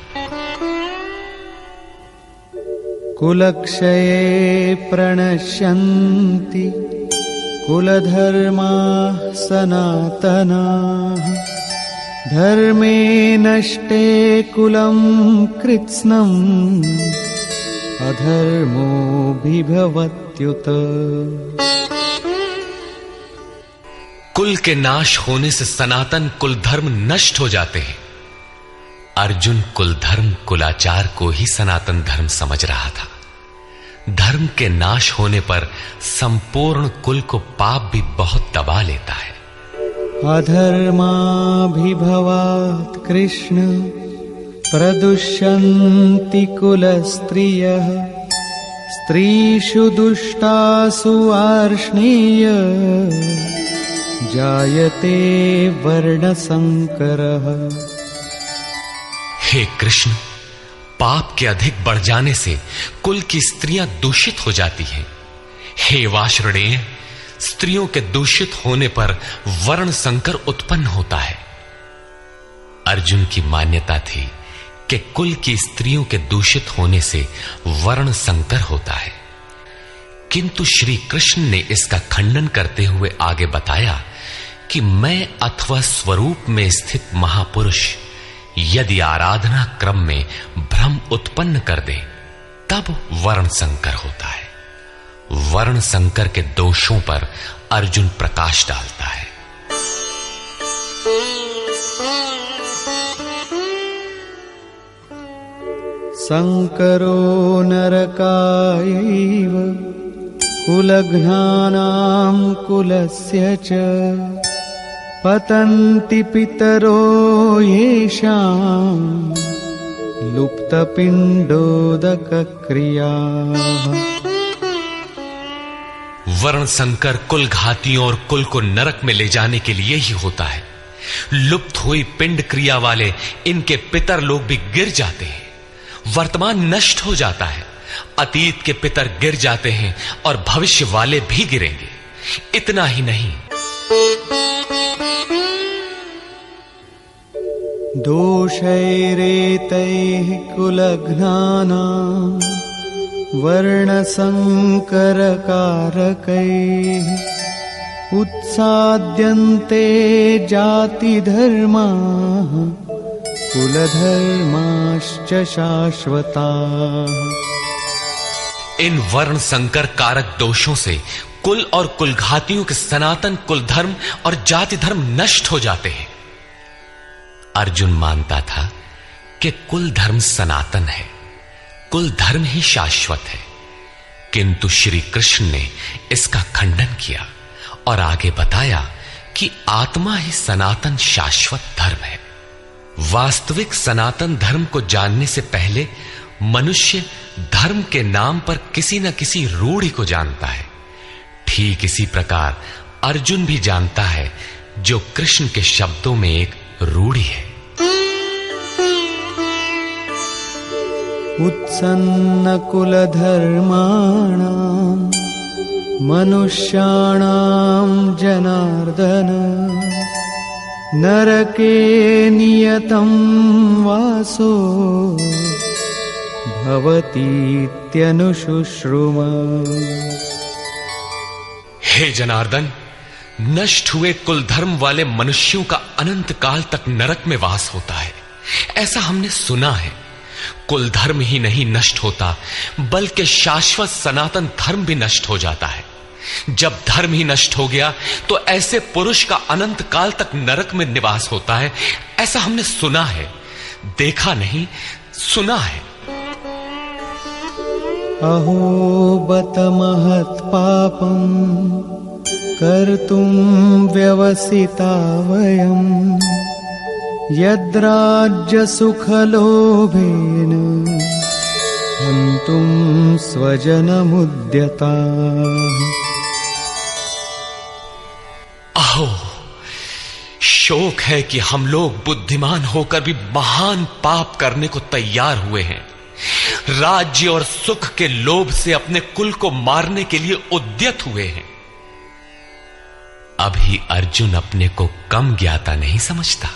Speaker 4: कुलक्षये प्रणश्यन्ति कुलधर्माः सनातनाः धर्मे नष्टे कुलं कृत्स्नम् अधर्मोऽभिभवत्युत।
Speaker 1: कुल के नाश होने से सनातन कुल धर्म नष्ट हो जाते हैं। अर्जुन कुल धर्म कुलाचार को ही सनातन धर्म समझ रहा था। धर्म के नाश होने पर संपूर्ण कुल को पाप भी बहुत दबा लेता है।
Speaker 4: अधर्माभिभवात् कृष्ण प्रदुष्यन्ति कुलस्त्रियः स्त्रीषु दुष्टासु वार्ष्णेय जायते वर्णसंकरः।
Speaker 1: हे कृष्ण, पाप के अधिक बढ़ जाने से कुल की स्त्रियां दूषित हो जाती हैं। हे वार्ष्णेय, स्त्रियों के दूषित होने पर वर्ण संकर उत्पन्न होता है। अर्जुन की मान्यता थी कि कुल की स्त्रियों के दूषित होने से वर्ण संकर होता है, किंतु श्री कृष्ण ने इसका खंडन करते हुए आगे बताया कि मैं अथवा स्वरूप में स्थित महापुरुष यदि आराधना क्रम में भ्रम उत्पन्न कर दे तब वर्ण संकर होता है। वर्ण संकर के दोषों पर अर्जुन प्रकाश डालता है।
Speaker 4: संकरो नरकायैव कुलघ्नानां कुलस्य च पतन्ति पितरो येषां लुप्तपिण्डोदकक्रियाः।
Speaker 1: वर्ण संकर कुल घातियों और कुल को नरक में ले जाने के लिए ही होता है। लुप्त हुई पिंड क्रिया वाले इनके पितर लोग भी गिर जाते हैं। वर्तमान नष्ट हो जाता है, अतीत के पितर गिर जाते हैं और भविष्य वाले भी गिरेंगे। इतना ही नहीं,
Speaker 4: दोषैरेतैः कुलघ्नानां वर्णसंकरकारकैः उत्साद्यन्ते जातिधर्माः कुलधर्माश्च शाश्वताः।
Speaker 1: इन वर्ण संकर कारक दोषों से कुल और कुलघातियों के सनातन कुल धर्म और जाति धर्म नष्ट हो जाते हैं। अर्जुन मानता था कि कुल धर्म सनातन है, कुल धर्म ही शाश्वत है, किंतु श्री कृष्ण ने इसका खंडन किया और आगे बताया कि आत्मा ही सनातन शाश्वत धर्म है। वास्तविक सनातन धर्म को जानने से पहले मनुष्य धर्म के नाम पर किसी न किसी रूढ़ि को जानता है। ठीक इसी प्रकार अर्जुन भी जानता है, जो कृष्ण के शब्दों में एक रूढ़ि है।
Speaker 4: उत्सन्न कुलधर्माणां मनुष्याणां जनार्दन नरके नियतं वासो भवतीत्यनुशुश्रुम।
Speaker 1: हे जनार्दन, नष्ट हुए कुल धर्म वाले मनुष्यों का अनंत काल तक नरक में वास होता है, ऐसा हमने सुना है। कुल धर्म ही नहीं नष्ट होता, बल्कि शाश्वत सनातन धर्म भी नष्ट हो जाता है। जब धर्म ही नष्ट हो गया तो ऐसे पुरुष का अनंत काल तक नरक में निवास होता है, ऐसा हमने सुना है, देखा नहीं, सुना है।
Speaker 4: अहो बत महत् पापं कर्तुं व्यवसिता वयं यद्राज्य सुखलोभेन हन्तुं स्वजनमुद्यताः।
Speaker 1: अहो, शोक है कि हम लोग बुद्धिमान होकर भी महान पाप करने को तैयार हुए हैं। राज्य और सुख के लोभ से अपने कुल को मारने के लिए उद्यत हुए हैं। अभी अर्जुन अपने को कम ज्ञाता नहीं समझता।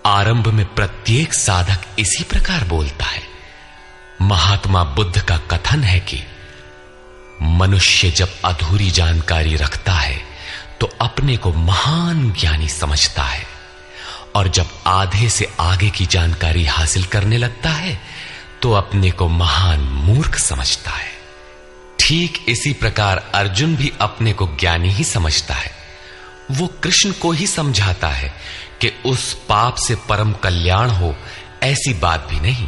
Speaker 1: आरंभ में प्रत्येक साधक इसी प्रकार बोलता है। महात्मा बुद्ध का कथन है कि मनुष्य जब अधूरी जानकारी रखता है तो अपने को महान ज्ञानी समझता है, और जब आधे से आगे की जानकारी हासिल करने लगता है तो अपने को महान मूर्ख समझता है। ठीक इसी प्रकार अर्जुन भी अपने को ज्ञानी ही समझता है। वो कृष्ण को ही समझाता है कि उस पाप से परम कल्याण हो, ऐसी बात भी नहीं।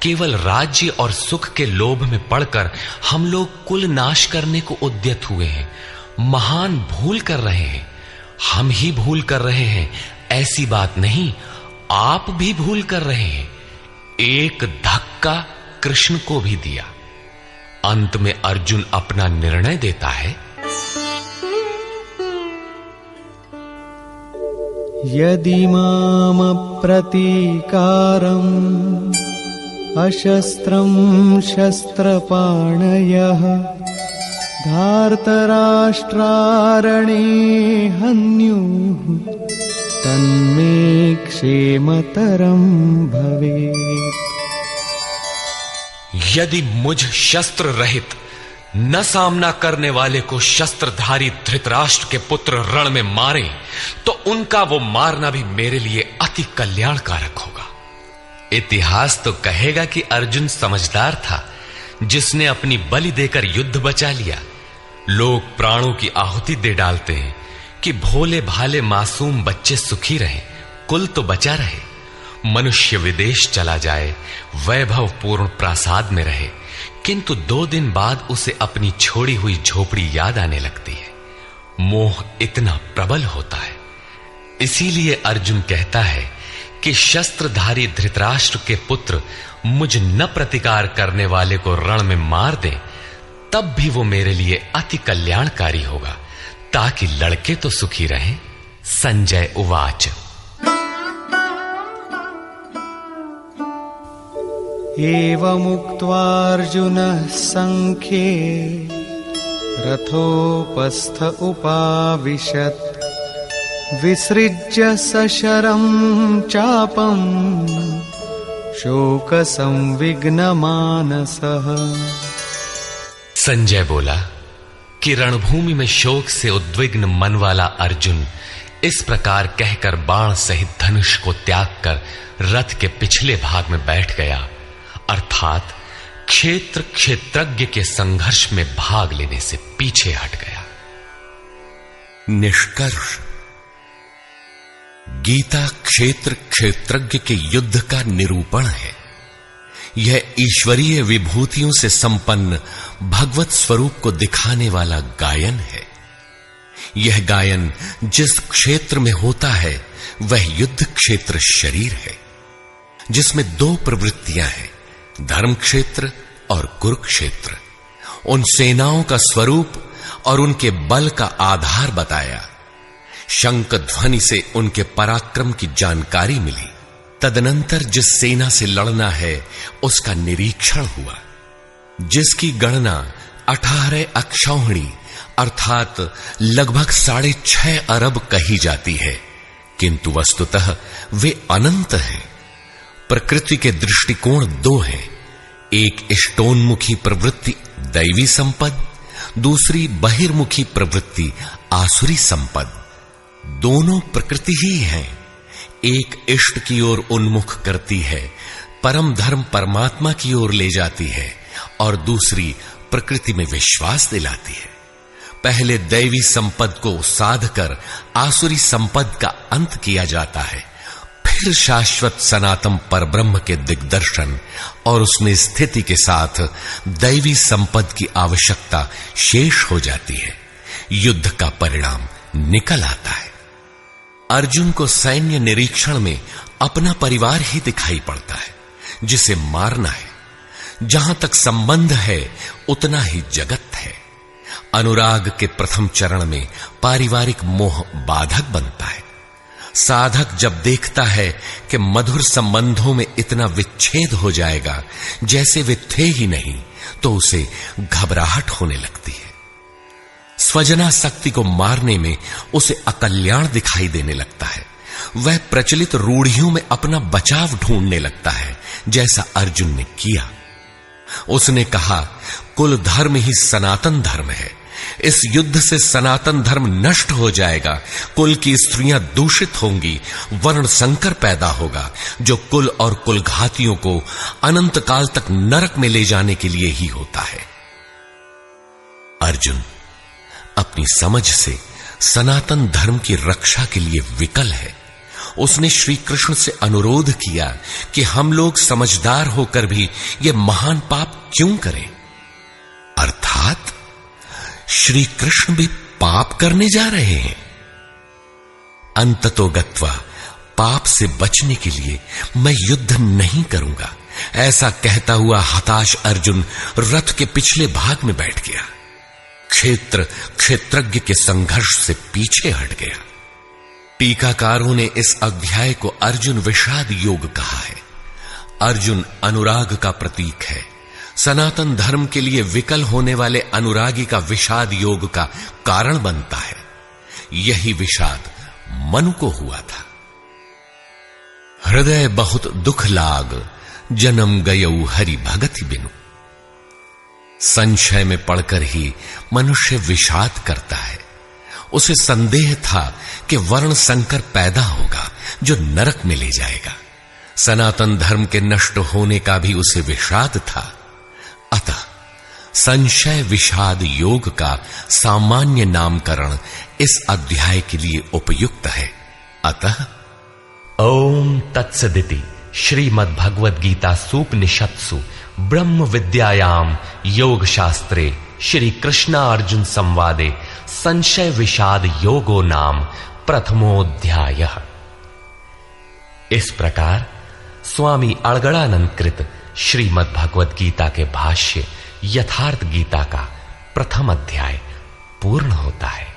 Speaker 1: केवल राज्य और सुख के लोभ में पड़कर हम लोग कुल नाश करने को उद्यत हुए हैं। महान भूल कर रहे हैं। हम ही भूल कर रहे हैं, ऐसी बात नहीं, आप भी भूल कर रहे हैं। एक धक्का कृष्ण को भी दिया। अंत में अर्जुन अपना निर्णय देता है।
Speaker 4: यदि माम प्रतीकारम् अशस्त्रं शस्त्रपाणयः धार्तराष्ट्रारणे हन्युः तन्मे क्षेमतरं भवेत्।
Speaker 1: यदि मुझ शस्त्र रहित न सामना करने वाले को शस्त्रधारी धृतराष्ट्र के पुत्र रण में मारे तो उनका वो मारना भी मेरे लिए अति कल्याणकारक होगा। इतिहास तो कहेगा कि अर्जुन समझदार था, जिसने अपनी बलि देकर युद्ध बचा लिया। लोग प्राणों की आहुति दे डालते हैं कि भोले भाले मासूम बच्चे सुखी रहें, कुल तो बचा रहे। मनुष्य विदेश चला जाए, वैभव पूर्ण प्रासाद में रहे, किंतु 2 दिन बाद उसे अपनी छोड़ी हुई झोपड़ी याद आने लगती है। मोह इतना प्रबल होता है। इसीलिए अर्जुन कहता है कि शस्त्रधारी धृतराष्ट्र के पुत्र मुझ न प्रतिकार करने वाले को रण में मार दें, तब भी वो मेरे लिए अति कल्याणकारी होगा, ताकि लड़के तो सुखी रहें। संजय उवाच।
Speaker 4: एवमुक्त्वार्जुनः संख्ये रथोपस्थ उपाविशत् विसृज्य सशरं चापं शोकसंविघ्नमानसः।
Speaker 1: संजय बोला कि रणभूमि में शोक से उद्विग्न मन वाला अर्जुन इस प्रकार कहकर बाण सहित धनुष को त्याग कर रथ के पिछले भाग में बैठ गया, अर्थात क्षेत्र क्षेत्रज्ञ के संघर्ष में भाग लेने से पीछे हट गया।
Speaker 5: निष्कर्ष, गीता क्षेत्र क्षेत्रज्ञ के युद्ध का निरूपण है। यह ईश्वरीय विभूतियों से संपन्न भगवत स्वरूप को दिखाने वाला गायन है। यह गायन जिस क्षेत्र में होता है वह युद्ध क्षेत्र शरीर है, जिसमें 2 प्रवृत्तियां हैं, धर्म क्षेत्र और कुरुक्षेत्र। उन सेनाओं का स्वरूप और उनके बल का आधार बताया। शंख ध्वनि से उनके पराक्रम की जानकारी मिली। तदनंतर जिस सेना से लड़ना है उसका निरीक्षण हुआ, जिसकी गणना 18 अक्षौहिणी अर्थात लगभग 6.5 अरब कही जाती है, किंतु वस्तुतः वे अनंत हैं। प्रकृति के दृष्टिकोण 2 हैं। एक इष्टोन्मुखी प्रवृत्ति दैवी संपद, दूसरी बहिर्मुखी प्रवृत्ति आसुरी संपद। दोनों प्रकृति ही हैं। एक इष्ट की ओर उन्मुख करती है, परम धर्म परमात्मा की ओर ले जाती है, और दूसरी प्रकृति में विश्वास दिलाती है। पहले दैवी संपद को साध कर आसुरी संपद का अंत किया जाता है, फिर शाश्वत सनातन परब्रह्म के दिग्दर्शन और उसमें स्थिति के साथ दैवी संपद की आवश्यकता शेष हो जाती है। युद्ध का परिणाम निकल आता है। अर्जुन को सैन्य निरीक्षण में अपना परिवार ही दिखाई पड़ता है, जिसे मारना है। जहां तक संबंध है उतना ही जगत है। अनुराग के प्रथम चरण में पारिवारिक मोह बाधक बनता है। साधक जब देखता है कि मधुर संबंधों में इतना विच्छेद हो जाएगा जैसे वे थे ही नहीं, तो उसे घबराहट होने लगती है। स्वजनासक्ति को मारने में उसे अकल्याण दिखाई देने लगता है। वह प्रचलित रूढ़ियों में अपना बचाव ढूंढने लगता है, जैसा अर्जुन ने किया। उसने कहा, कुल धर्म ही सनातन धर्म है। इस युद्ध से सनातन धर्म नष्ट हो जाएगा, कुल की स्त्रियां दूषित होंगी, वर्ण संकर पैदा होगा, जो कुल और कुलघातियों को अनंत काल तक नरक में ले जाने के लिए ही होता है। अर्जुन अपनी समझ से सनातन धर्म की रक्षा के लिए विकल है। उसने श्री कृष्ण से अनुरोध किया कि हम लोग समझदार होकर भी यह महान पाप क्यों करें। अर्थात श्री कृष्ण भी पाप करने जा रहे हैं। अंततो गत्वा पाप से बचने के लिए मैं युद्ध नहीं करूंगा, ऐसा कहता हुआ हताश अर्जुन रथ के पिछले भाग में बैठ गया। क्षेत्रज्ञ के संघर्ष से पीछे हट गया। टीकाकारों ने इस अध्याय को अर्जुन विषाद योग कहा है। अर्जुन अनुराग का प्रतीक है। सनातन धर्म के लिए विकल होने वाले अनुरागी का विषाद योग का कारण बनता है। यही विषाद मनु को हुआ था। हृदय बहुत दुख लाग, जन्म गयऊ हरि भगति बिनु। संशय में पड़कर ही मनुष्य विषाद करता है। उसे संदेह था कि वर्ण संकर पैदा होगा जो नरक में ले जाएगा। सनातन धर्म के नष्ट होने का भी उसे विषाद था। अतः संशय विषाद योग का सामान्य नामकरण इस अध्याय के लिए उपयुक्त है। अतः
Speaker 1: ओम तत्सदिति श्रीमद् भगवद गीता सूपनिषत्सु ब्रह्म विद्यायाम योग शास्त्रे श्री कृष्णार्जुन संवादे संशय विषाद योगो नाम प्रथमोऽध्यायः। इस प्रकार स्वामी अड़गड़ानंद कृत श्रीमद् भगवद गीता के भाष्य यथार्थ गीता का प्रथम अध्याय पूर्ण होता है।